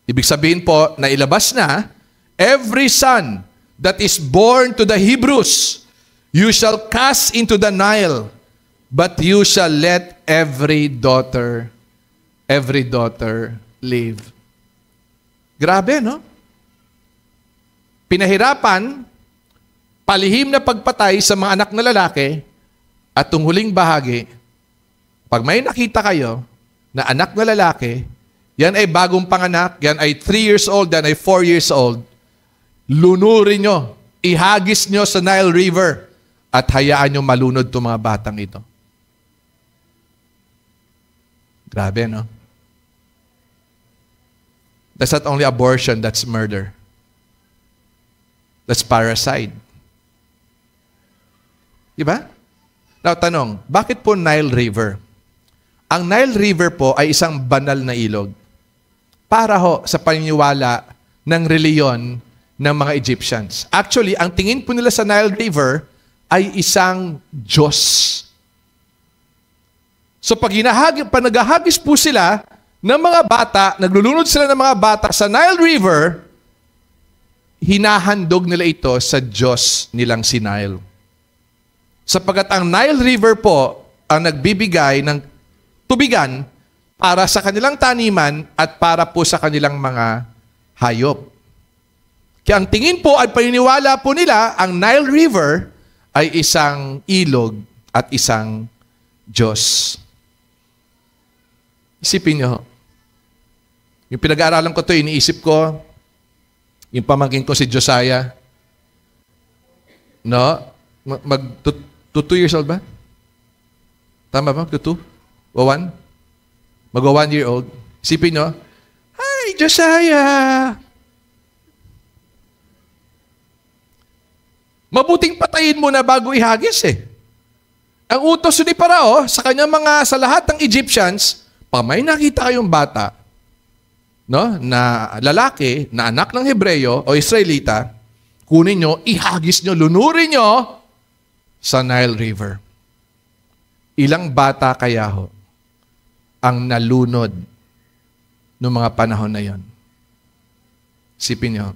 ibig sabihin po, na ilabas na, every son that is born to the Hebrews, you shall cast into the Nile, but you shall let every daughter live. Grabe, no? Pinahirapan, palihim na pagpatay sa mga anak na lalaki, at ang huling bahagi, pag may nakita kayo na anak na lalaki, yan ay bagong panganak, yan ay 3 years old, yan ay 4 years old, lunurin nyo, ihagis nyo sa Nile River, at hayaan nyo malunod itong mga batang ito. Grabe, no? That's not only abortion, that's murder. That's parricide. Diba? Now, tanong, bakit po Nile River? Ang Nile River po ay isang banal na ilog. Para ho sa paniniwala ng reliyon ng mga Egyptians. Actually, ang tingin po nila sa Nile River ay isang Diyos. So pag naghahagis po sila ng mga bata, naglulunod sila ng mga bata sa Nile River, hinahandog nila ito sa Diyos nilang si Nile. Sapagkat ang Nile River po ang nagbibigay ng tubigan para sa kanilang taniman at para po sa kanilang mga hayop. Kaya ang tingin po at paniniwala po nila, ang Nile River ay isang ilog at isang Diyos. Isipin nyo, yung pinag-aaralan ko ito, iniisip ko, yung pamangkin ko si Josiah, no? Mag-2 years old ba? Tama ba? 2? O 1? Mag-1 year old. Isipin nyo, hi, Josiah! Mabuting patayin mo na bago ihagis eh. Ang utos ni Parao sa kanyang sa lahat ng Egyptians, pag may nakita kayong bata, no, na lalaki, na anak ng Hebreyo o Israelita, kunin nyo, ihagis nyo, lunurin nyo sa Nile River. Ilang bata kaya ho ang nalunod noong mga panahon na yon? Sipin nyo,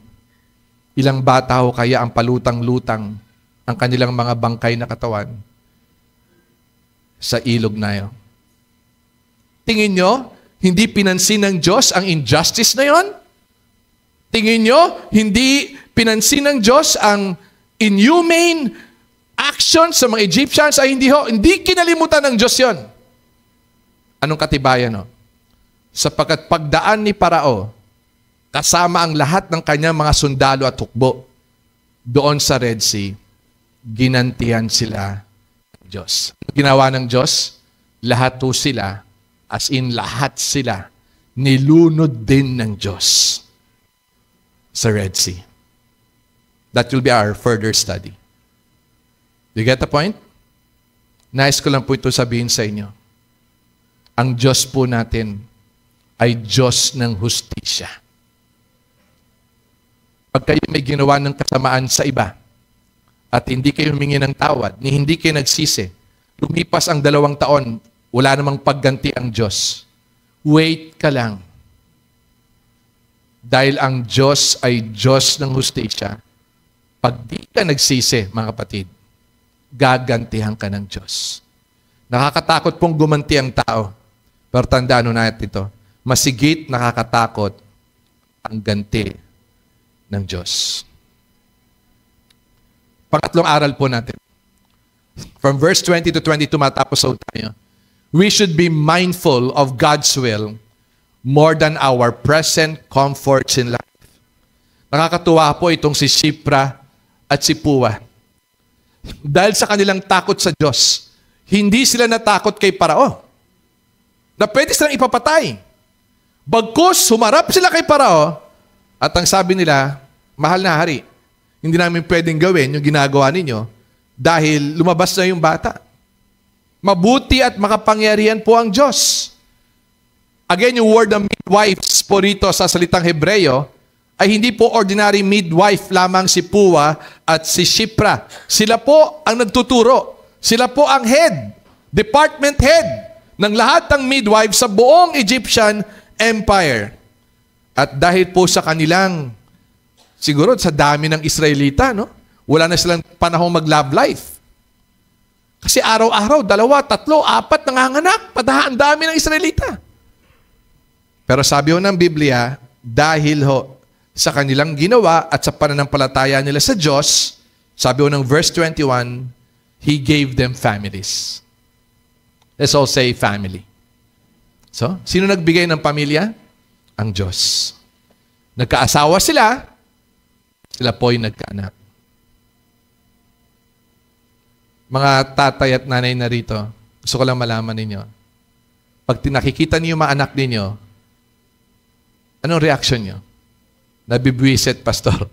ilang bata ho kaya ang palutang-lutang ang kanilang mga bangkay na katawan sa ilog Nile? Tingin nyo, hindi pinansin ng Diyos ang injustice na yon? Tingin nyo, hindi pinansin ng Diyos ang inhumane action sa mga Egyptians? Ay hindi ho, hindi kinalimutan ng Diyos yon. Anong katibayan ho? Sapagkat pagdaan ni Parao, kasama ang lahat ng kanyang mga sundalo at hukbo, doon sa Red Sea, ginantihan sila ng Diyos. Ginawa ng Diyos, lahat ho sila, as in lahat sila, nilunod din ng Diyos sa Red Sea. That will be our further study. Do you get the point? Nais ko lang po ito sabihin sa inyo. Ang Diyos po natin ay Diyos ng hustisya. Pag kayo may ginawa ng kasamaan sa iba at hindi kayo humingi ng tawad, ni hindi kayo nagsisi, lumipas ang 2 taon, wala namang pagganti ang Diyos. Wait ka lang. Dahil ang Diyos ay Diyos ng hustisya. Pag di ka nagsisi, mga kapatid, gagantihan ka ng Diyos. Nakakatakot pong gumanti ang tao. Pero tandaan natin ito. Masigit nakakatakot ang ganti ng Diyos. Pangatlong aral po natin. From verse 20 to 22, matapos tayo. We should be mindful of God's will more than our present comforts in life. Nakakatuwa po itong si Shipra at si Puwa. Dahil sa kanilang takot sa Diyos, hindi sila natakot kay Parao na pwede silang ipapatay. Bagkus, humarap sila kay Parao at ang sabi nila, mahal na hari, Hindi namin pwedeng gawin yung ginagawa ninyo dahil lumabas na yung bata. Mabuti at makapangyarihan po ang Diyos. Again, yung word ng midwives po rito sa salitang Hebreyo ay hindi po ordinary midwife lamang si Pua at si Shipra. Sila po ang nagtuturo. Sila po ang head, department head ng lahat ng midwives sa buong Egyptian Empire. At dahil po sa kanilang, siguro sa dami ng Israelita, no? Wala na silang panahong mag-love life. Kasi araw-araw, 2, 3, 4 nanganganak. Ang dami ng Israelita. Pero sabi ho ng Biblia, dahil ho sa kanilang ginawa at sa pananampalataya nila sa Diyos, sabi ho ng verse 21, He gave them families. Let's all say family. So, sino nagbigay ng pamilya? Ang Diyos. Nagkaasawa sila, sila po'y nagkaanak. Mga tatay at nanay na rito, gusto ko lang malaman ninyo, pag nakikita niyo yung mga anak ninyo, anong reaction niyo? Nabibwisit, pastor.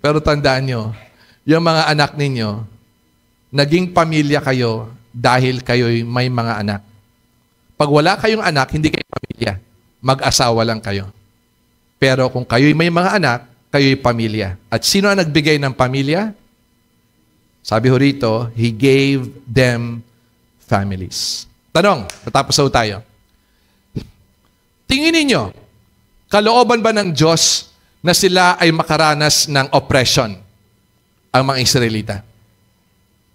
Pero tandaan niyo, yung mga anak ninyo, naging pamilya kayo dahil kayo'y may mga anak. Pag wala kayong anak, hindi kayo pamilya. Mag-asawa lang kayo. Pero kung kayo'y may mga anak, kayo'y pamilya. At sino ang nagbigay ng pamilya? Sabi ho rito, He gave them families. Tanong, natapos ho tayo. Tingin ninyo, kalooban ba ng Diyos na sila ay makaranas ng oppression, ang mga Israelita?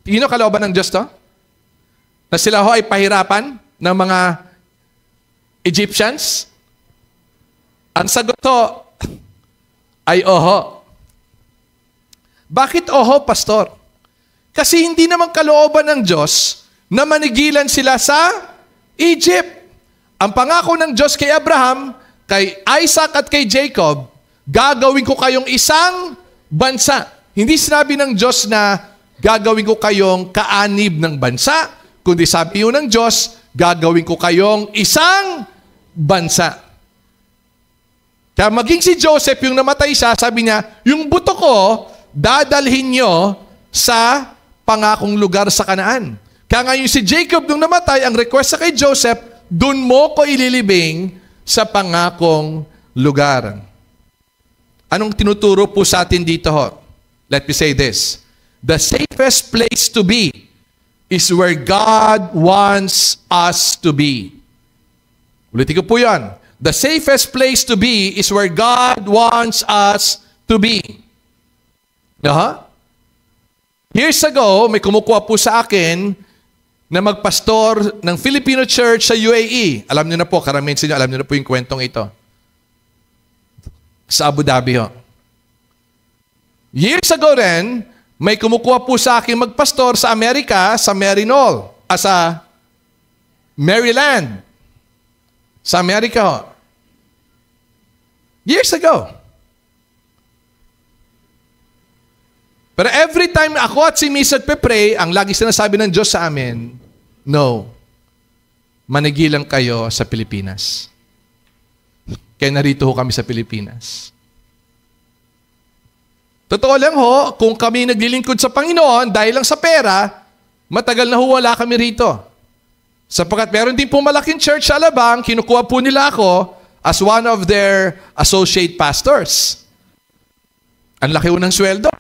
Tingin nyo kalooban ng Diyos to? Na sila ho ay pahirapan ng mga Egyptians? Ang sagot ho ay oho. Bakit oho, pastor? Kasi hindi naman kalooban ng Diyos na manigilan sila sa Egypt. Ang pangako ng Diyos kay Abraham, kay Isaac at kay Jacob, gagawin ko kayong isang bansa. Hindi sinabi ng Diyos na gagawin ko kayong kaanib ng bansa, kundi sabi yun ng Diyos, gagawin ko kayong isang bansa. Kaya maging si Joseph, yung namatay siya, sabi niya, yung buto ko, dadalhin nyo sa pangakong lugar sa Kanaan. Kaya ngayon si Jacob nung namatay, ang request sa kay Joseph, dun mo ko ililibing sa pangakong lugar. Anong tinuturo po sa atin dito ho? Let me say this. The safest place to be is where God wants us to be. Ulitin ko po yan. The safest place to be is where God wants us to be. Years ago, may kumukuha po sa akin na magpastor ng Filipino church sa UAE. Alam niyo na po, karamihan sa inyo, alam niyo na po yung kwentong ito. Sa Abu Dhabi ho. Years ago rin, may kumukuha po sa akin magpastor sa Amerika, sa sa Maryland. Sa Amerika ho. Years ago. Pero every time ako at si Miss at Pepre, ang lagi sinasabi ng Diyos sa amin, no, manigilang kayo sa Pilipinas. Kaya narito ho kami sa Pilipinas. Totoo lang ho, kung kami naglilingkod sa Panginoon dahil lang sa pera, matagal na ho wala kami rito. Sapagkat meron din po malaking church sa Alabang, kinukuha po nila ako as one of their associate pastors. Ang laki ho ng sweldo.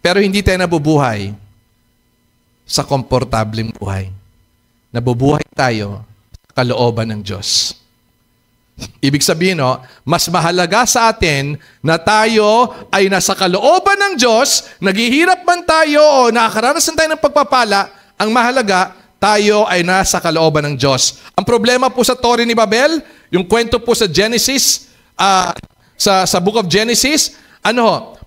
Pero hindi tayo nabubuhay sa komportableng buhay. Nabubuhay tayo sa kalooban ng Diyos. Ibig sabihin, mas mahalaga sa atin na tayo ay nasa kalooban ng Diyos, naghihirap man tayo o nakakaranasan tayo ng pagpapala, ang mahalaga, tayo ay nasa kalooban ng Diyos. Ang problema po sa Torre ni Babel, yung kwento po sa Genesis, sa Book of Genesis,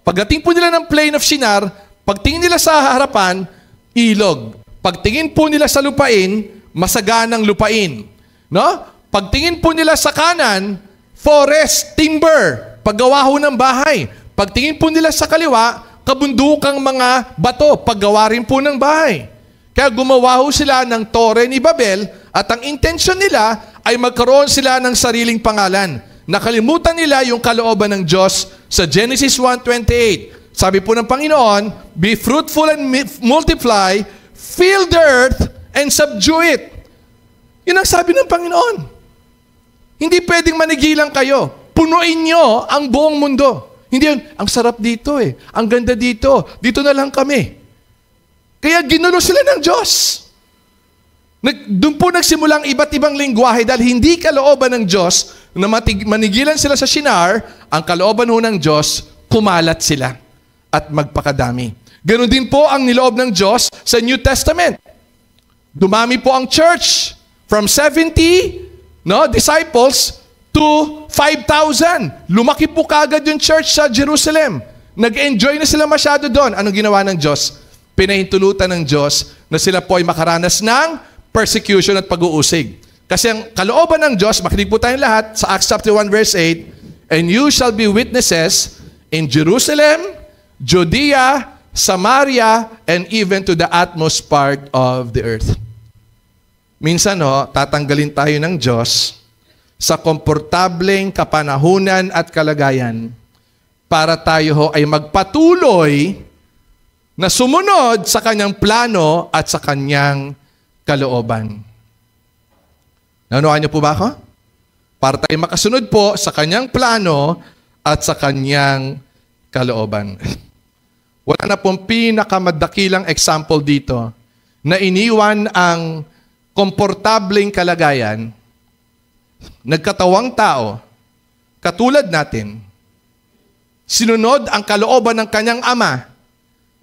pagdating po nila ng plain of Shinar, pagtingin nila sa harapan, ilog. Pagtingin po nila sa lupain, masaganang lupain. No? Pagtingin po nila sa kanan, forest, timber, paggawa ho ng bahay. Pagtingin po nila sa kaliwa, kabundukang mga bato, paggawa rin po ng bahay. Kaya gumawa ho sila ng Torre ni Babel at ang intention nila ay magkaroon sila ng sariling pangalan. Nakalimutan nila yung kalooban ng Diyos sa Genesis 1:28. Sabi po ng Panginoon, be fruitful and multiply, fill the earth and subdue it. Yun ang sabi ng Panginoon. Hindi pwedeng manigilan kayo. Punuin nyo ang buong mundo. Hindi yun, ang sarap dito eh. Ang ganda dito. Dito na lang kami. Kaya ginulo sila ng Diyos. Doon po nagsimula ang iba't ibang lingwahe dahil hindi kalooban ng Diyos na manigilan sila sa Shinar, ang kalooban ho ng Diyos, kumalat sila at magpakadami. Ganon din po ang niloob ng Diyos sa New Testament. Dumami po ang church from 70 disciples to 5,000. Lumaki po kagad yung church sa Jerusalem. Nag-enjoy na sila masyado doon. Anong ginawa ng Diyos? Pinahintulutan ng Diyos na sila po ay makaranas ng persecution at pag-uusig. Kasi ang kalooban ng Diyos, makinig po tayong lahat sa Acts chapter 1 verse 8, and you shall be witnesses in Jerusalem, Judea, Samaria, and even to the utmost part of the earth. Minsan tatanggalin tayo ng Diyos sa komportableng kapanahunan at kalagayan para tayo ay magpatuloy na sumunod sa kanyang plano at sa kanyang kalooban. Naunawaan niyo po ba ako? Para tayo makasunod po sa kanyang plano at sa kanyang kalooban. Wala na pong pinakamadakilang example dito na iniwan ang komportableng kalagayan, nagkatawang tao, katulad natin, sinunod ang kalooban ng kanyang ama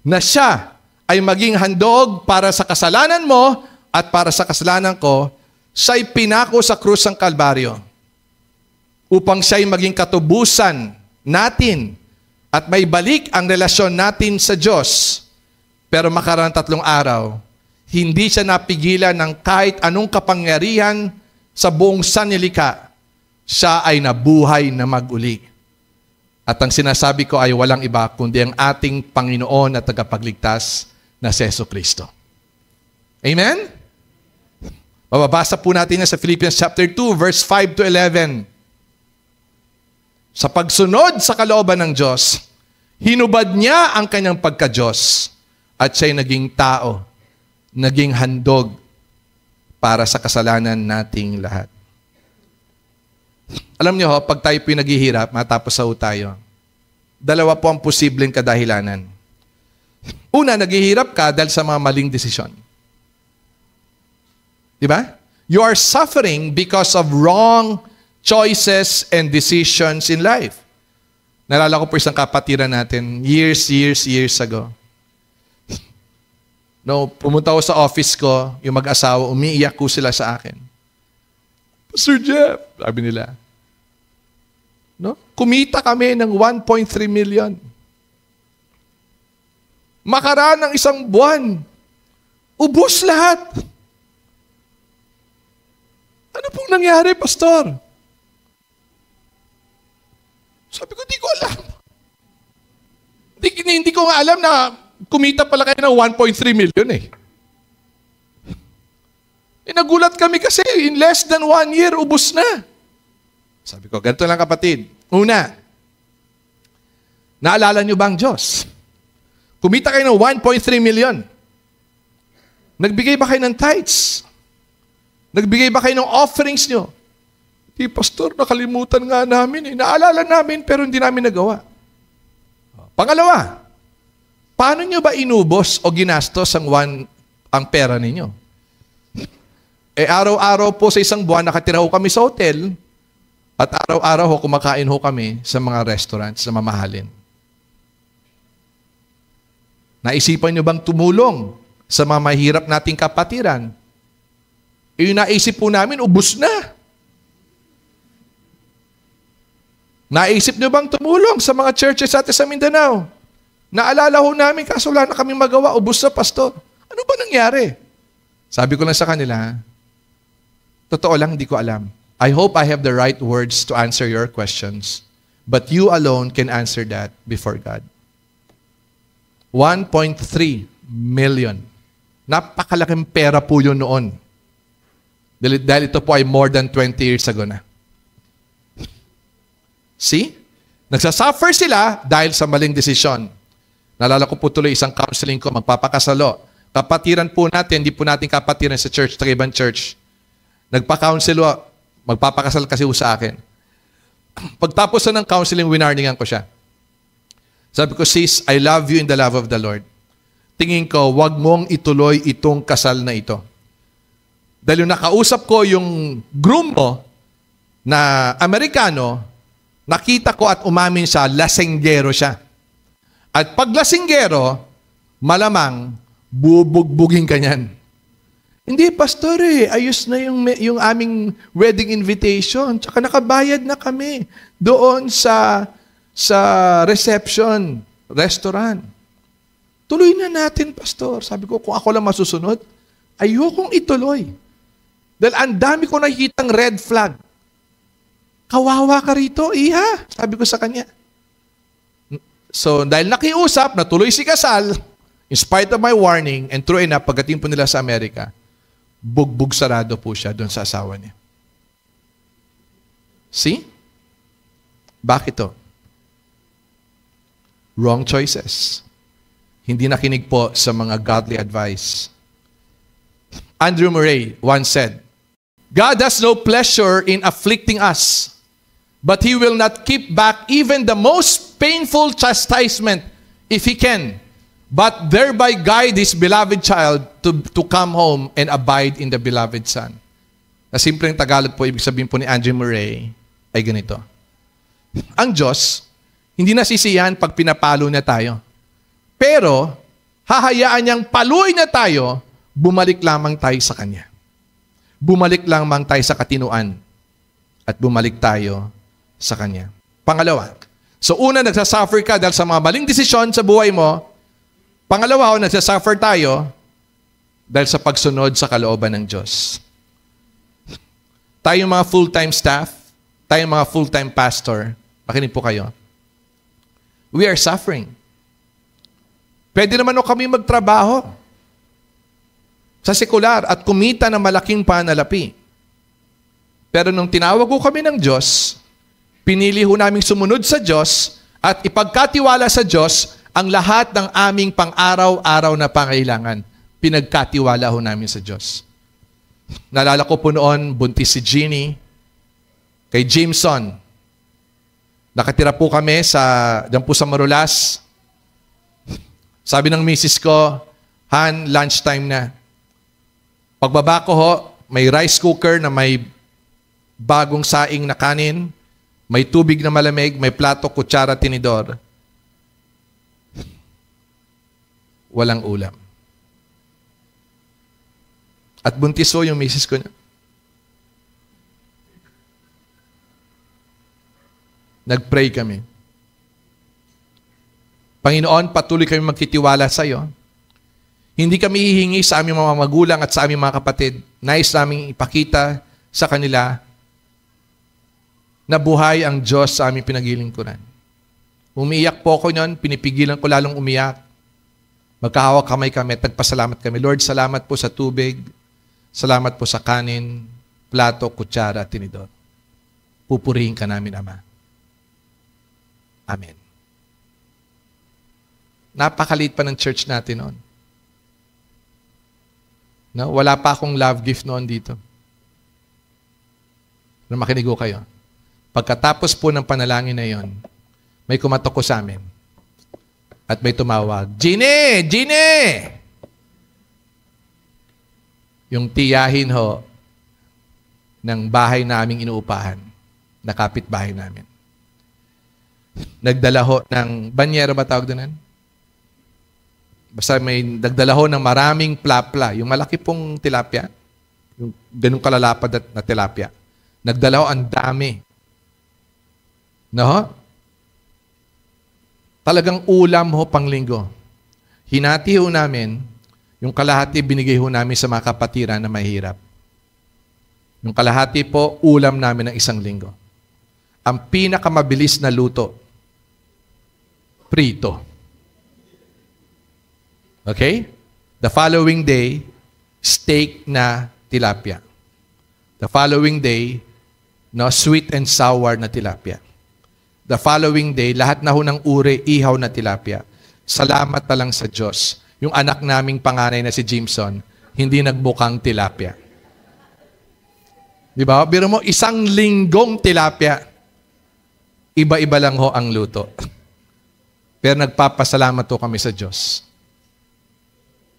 na siya ay maging handog para sa kasalanan mo at para sa kasalanan ko, siya'y pinako sa krus ng Kalbaryo upang siya'y maging katubusan natin at may balik ang relasyon natin sa Diyos. Pero makaraan 3 araw, hindi siya napigilan ng kahit anong kapangyarihan sa buong sanlilikha. Siya ay nabuhay na mag-uli. At ang sinasabi ko ay walang iba kundi ang ating Panginoon at tagapagligtas na si Jesucristo. Amen? Mababasa po natin na sa Philippians chapter 2, verse 5 to 11. Sa pagsunod sa kalooban ng Diyos, hinubad niya ang kanyang pagka-Diyos at siya'y naging tao, naging handog para sa kasalanan nating lahat. Alam niyo pag tayo pinaghihirap, matapos sa tayo, dalawa po ang posibleng kadahilanan. Una, naghihirap ka dahil sa mga maling desisyon. Diba? You are suffering because of wrong choices and decisions in life. Nalala ko po isang kapatiran natin years ago. Pumunta ako sa office ko, yung mag-asawa, umiiyak ko sila sa akin. Pastor Jeff, sabi nila, kumita kami ng 1.3 million. Makaraan ng isang buwan, ubos lahat. Ano pong nangyari, Pastor? Sabi ko, di ko alam. Hindi ko nga alam na kumita pala kayo ng 1.3 million eh. Nagulat kami kasi in less than 1 year, ubos na. Sabi ko, ganito lang kapatid. Una, naalala niyo ba ang Diyos? Kumita kayo ng 1.3 million. Nagbigay ba kayo ng tithes? Nagbigay ba kayo ng offerings nyo? Di, Pastor, nakalimutan nga namin eh. Naalala namin pero hindi namin nagawa. Pangalawa, paano nyo ba inubos o ginastos ang pera ninyo? Araw-araw po sa isang buwan, nakatira ho kami sa hotel at araw-araw ho kumakain ho kami sa mga restaurants na mamahalin. Naisipan nyo bang tumulong sa mga mahirap nating kapatiran? Yung naisip po namin, ubos na. Naisip nyo bang tumulong sa mga churches atin sa Mindanao? Naalala ho namin, kaso wala na kami magawa, ubos na, Pastor. Ano ba nangyari? Sabi ko lang sa kanila, totoo lang, hindi ko alam. I hope I have the right words to answer your questions, but you alone can answer that before God. 1.3 million. Napakalaking pera po yun noon. Dahil ito po ay more than 20 years ago na. See? Nagsasuffer sila dahil sa maling desisyon. Nalala ko po tuloy isang counseling ko, magpapakasalo. Kapatiran po natin, hindi po natin kapatiran sa church, sa ibang church. Nagpa-counsel, magpapakasal kasi sa akin. Pagtapos na ng counseling, winarningan ko siya. Sabi ko, sis, I love you in the love of the Lord. Tingin ko, wag mong ituloy itong kasal na ito. Dahil yung nakausap ko yung groom mo na Amerikano, nakita ko at umamin siya, lasenggero siya. At pag lasenggero, malamang bubugbugin ka niyan. Hindi, pastor ayos na yung aming wedding invitation. Tsaka nakabayad na kami doon sa reception, restaurant. Tuloy na natin, pastor. Sabi ko, kung ako lang masusunod, ayokong ituloy. Dahil ang dami ko nakikitang red flag. Kawawa ka rito, iha. Sabi ko sa kanya. So, dahil nakiusap, natuloy si kasal, in spite of my warning, and true enough, pagdating po nila sa Amerika, bugbog sarado po siya doon sa asawa niya. See? Bakit to? Wrong choices. Hindi nakinig po sa mga godly advice. Andrew Murray once said, God has no pleasure in afflicting us, but He will not keep back even the most painful chastisement if He can, but thereby guide His beloved child to come home and abide in the beloved Son. Na simpleng Tagalog po, ibig sabihin po ni Andrew Murray, ay ganito. Ang Diyos, hindi nasisiyahan pag pinapalo niya tayo. Pero, hahayaan niyang paluin na tayo, bumalik lamang tayo sa Kanya. Bumalik lamang tayo sa katinuan at bumalik tayo sa Kanya. Pangalawa, so una, nagsasuffer ka dahil sa mga maling desisyon sa buhay mo. Pangalawa, nagsasuffer tayo dahil sa pagsunod sa kalooban ng Diyos. Tayong mga full-time staff, tayong mga full-time pastor, makinig po kayo, we are suffering. Pwede naman o kami magtrabaho sa sekular at kumita ng malaking panalapi. Pero nung tinawag ko kami ng Diyos, pinili ho namin sumunod sa Diyos at ipagkatiwala sa Diyos ang lahat ng aming pang-araw-araw na pangailangan. Pinagkatiwala ho namin sa Diyos. Nalala ko po noon, buntis si Jeannie, kay Jameson. Nakatira po kami diyan po sa Marulas. Sabi ng misis ko, Han, lunchtime na. Pagbaba ko ho, may rice cooker na may bagong saing na kanin, may tubig na malamig, may plato, kutsara, tinidor. Walang ulam. At buntis ho yung misis ko niya. Nag-pray kami. Panginoon, patuloy kami magtitiwala sa iyo. Hindi kami hihingi sa aming mga magulang at sa aming mga kapatid. Nais naming ipakita sa kanila na buhay ang Diyos sa aming pinaglilingkuran. Umiiyak po ako niyon, pinipigilan ko lalong umiyak. Magkahawak kamay kami, tagpasalamat kami. Lord, salamat po sa tubig, salamat po sa kanin, plato, kutsara, tinidor. Pupurihin ka namin, Ama. Amen. Napakaliit pa ng church natin noon. No? Wala pa akong love gift noon dito. Pero makinig ko kayo. Pagkatapos po ng panalangin na yon, may kumatok ko sa amin. At may tumawag, Gine! Gine! Yung tiyahin ho ng bahay naming inuupahan, na kapitbahay namin. Nagdala ho ng, banyero ba tawag doon? Basta may nagdala ho ng maraming plapla. Yung malaki pong tilapia. Yung ganung kalalapad na tilapia. Nagdala ho ang dami. No? Talagang ulam ho panglinggo. Hinati ho namin, yung kalahati binigay ho namin sa mga kapatiran na mahirap. Yung kalahati po, ulam namin ng isang linggo. Ang pinakamabilis na luto, prito. Okay? The following day, steak na tilapia. The following day, no, sweet and sour na tilapia. The following day, lahat na ho ng uri, ihaw na tilapia. Salamat na lang sa Diyos. Yung anak naming panganay na si Jimson, hindi nagbukang tilapia. Di ba? Biro mo, 1 linggong tilapia. Iba-iba lang ho ang luto. Pero nagpapasalamat ho kami sa Diyos.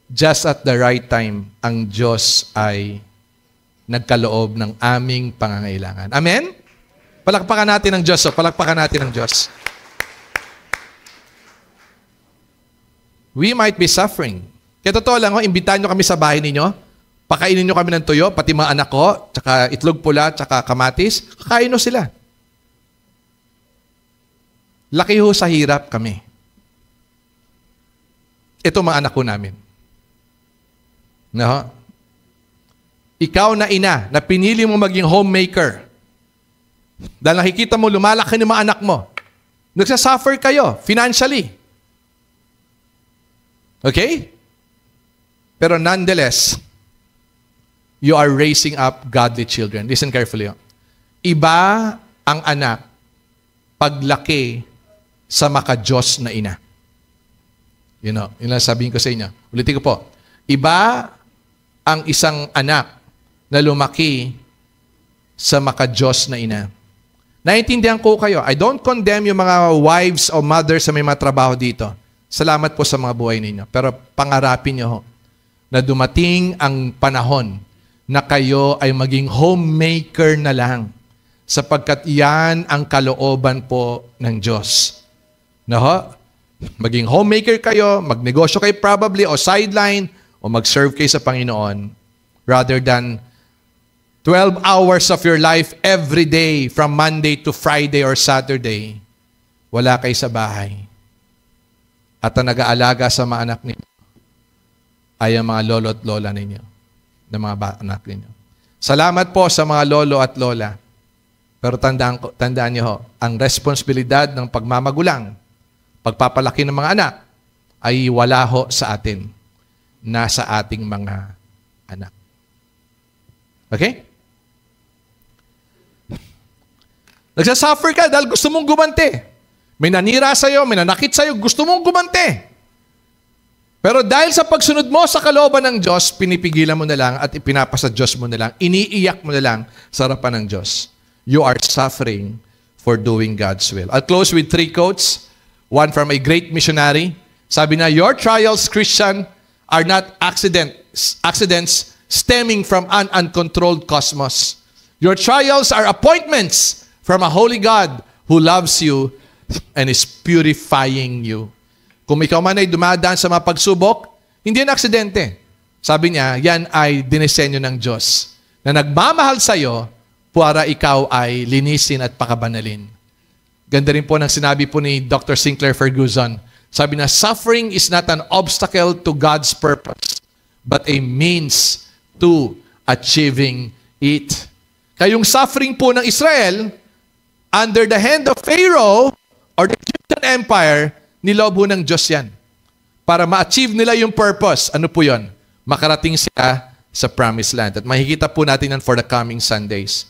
Just at the right time, ang Diyos ay nagkaloob ng aming pangangailangan. Amen? Palakpakan natin ang Diyos. Palakpakan natin ang Diyos. We might be suffering. Kaya totoo lang, imbitahan nyo kami sa bahay ninyo. Pakainin nyo kami ng tuyo, pati mga anak ko, tsaka itlog pula, tsaka kamatis. Kakain nyo sila. Laki ho sa hirap kami. Ito mga anak ko namin. No? Ikaw na ina, na pinili mo maging homemaker. Dahil nakikita mo, lumalaki ng mga anak mo. Nagsasuffer kayo, financially. Okay? Pero nonetheless, you are raising up godly children. Listen carefully. Iba ang anak paglaki sa maka-Diyos na ina. Yun lang sabihin ko sa inyo. Ulitin ko po. Iba ang isang anak na lumaki sa maka-Diyos na ina. Naiintindihan ko kayo. I don't condemn yung mga wives o mothers sa may mga trabaho dito. Salamat po sa mga buhay ninyo. Pero pangarapin nyo ho, na dumating ang panahon na kayo ay maging homemaker na lang sapagkat yan ang kalooban po ng Diyos. No? Maging homemaker kayo, magnegosyo kayo probably o sideline o mag-serve kayo sa Panginoon rather than 12 hours of your life every day from Monday to Friday or Saturday. Wala kayo sa bahay. At ang nag-aalaga sa mga anak ninyo ay ang mga lolo at lola ninyo, ng mga anak ninyo. Salamat po sa mga lolo at lola. Pero tandaan niyo ho, ang responsibilidad ng pagmamagulang, pagpapalaki ng mga anak, ay wala ho sa atin. Nasa ating mga anak. Okay? Nagsasuffer ka dahil gusto mong gumante. May nanira sa'yo, may nanakit sa'yo, gusto mong gumante. Pero dahil sa pagsunod mo sa kalooban ng Diyos, pinipigilan mo na lang at ipinapasa Diyos mo na lang, iniiyak mo na lang sa harapan ng Diyos. You are suffering for doing God's will. I'll close with 3 quotes. One from a great missionary. Sabi na, your trials, Christian, are not accidents stemming from an uncontrolled cosmos. Your trials are appointments from a holy God who loves you and is purifying you. Kung ikaw man ay dumadaan sa mga pagsubok, hindi yan aksidente. Sabi niya, yan ay dinisenyo ng Diyos na nagmamahal sa'yo para ikaw ay linisin at pakabanalin. Ganda rin po ng sinabi po ni Dr. Sinclair Ferguson. Sabi na, suffering is not an obstacle to God's purpose, but a means to achieving it. Kayong suffering po ng Israel, under the hand of Pharaoh or the Egyptian Empire, niloob ho ng Diyos yan. Para ma-achieve nila yung purpose. Ano po yun? Makarating sila sa Promised Land. At makikita po natin yan for the coming Sundays.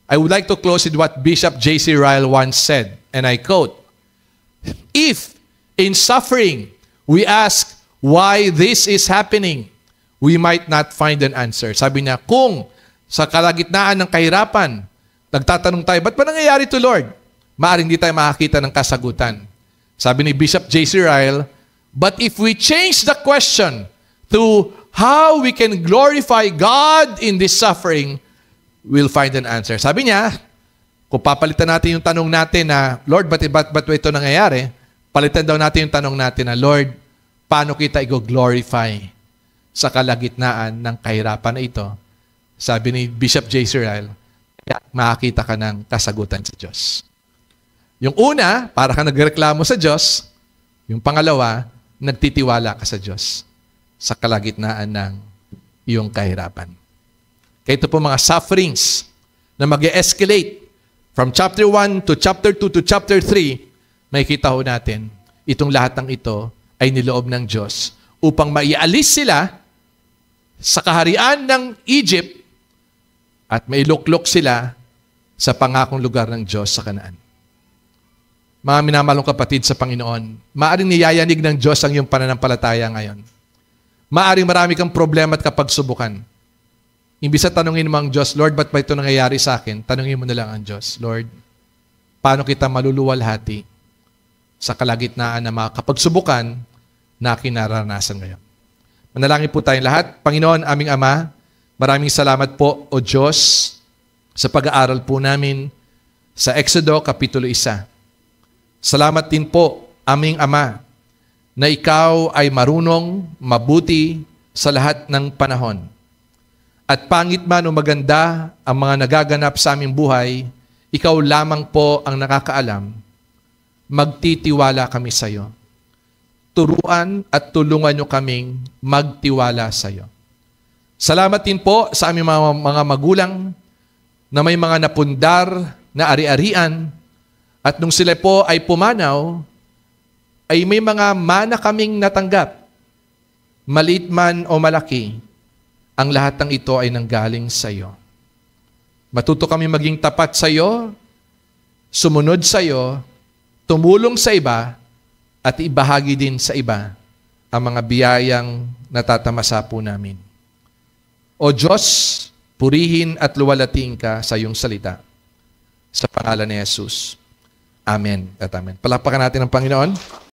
I would like to close with what Bishop J.C. Ryle once said, and I quote, if in suffering we ask why this is happening, we might not find an answer. Sabi niya, kung sa kalagitnaan ng kahirapan, nagtatanong tayo, ba't ba nangyayari to, Lord? Maaaring hindi tayo makakita ng kasagutan. Sabi ni Bishop J.C. Ryle, but if we change the question to how we can glorify God in this suffering, we'll find an answer. Sabi niya, kung papalitan natin yung tanong natin na, Lord, ba't ito nangyayari? Palitan daw natin yung tanong natin na, Lord, paano kita i-glorify sa kalagitnaan ng kahirapan na ito? Sabi ni Bishop J.C. Ryle, makakita ka ng kasagutan sa Diyos. Yung una, para ka nagreklamo sa Diyos. Yung pangalawa, nagtitiwala ka sa Diyos sa kalagitnaan ng iyong kahirapan. Kaya ito po mga sufferings na mag-escalate from chapter 1 to chapter 2 to chapter 3, makikita ho natin, itong lahat ng ito ay niloob ng Diyos upang maialis sila sa kaharian ng Egypt at mailuklok sila sa pangakong lugar ng Diyos sa Kanaan. Mga minamalong kapatid sa Panginoon, maaaring niyayanig ng Diyos ang iyong pananampalataya ngayon. Maaaring marami kang problema at kapagsubukan. Imbis na tanungin mo ang Diyos, Lord, ba't ba ito nangyayari sa akin? Tanungin mo na lang ang Diyos, Lord, paano kita maluluwalhati sa kalagitnaan ng mga kapagsubukan na kinaranasan ngayon? Manalangin po tayong lahat. Panginoon, aming Ama, maraming salamat po, O Diyos, sa pag-aaral po namin sa Exodo Kapitulo 1. Salamat din po, aming Ama, na Ikaw ay marunong, mabuti sa lahat ng panahon. At pangit man o maganda ang mga nagaganap sa aming buhay, Ikaw lamang po ang nakakaalam. Magtitiwala kami sa iyo. Turuan at tulungan niyo kaming magtiwala sa iyo. Salamat din po sa aming mga magulang na may mga napundar na ari-arian at nung sila po ay pumanaw, ay may mga mana kaming natanggap. Maliit man o malaki, ang lahat ng ito ay nanggaling sa iyo. Matuto kami maging tapat sa iyo, sumunod sa iyo, tumulong sa iba, at ibahagi din sa iba ang mga biyayang natatamasa po namin. O Diyos, purihin at luwalating ka sa iyong salita. Sa pangalan ni Jesus. Amen at amen. Palakpakan natin ang Panginoon.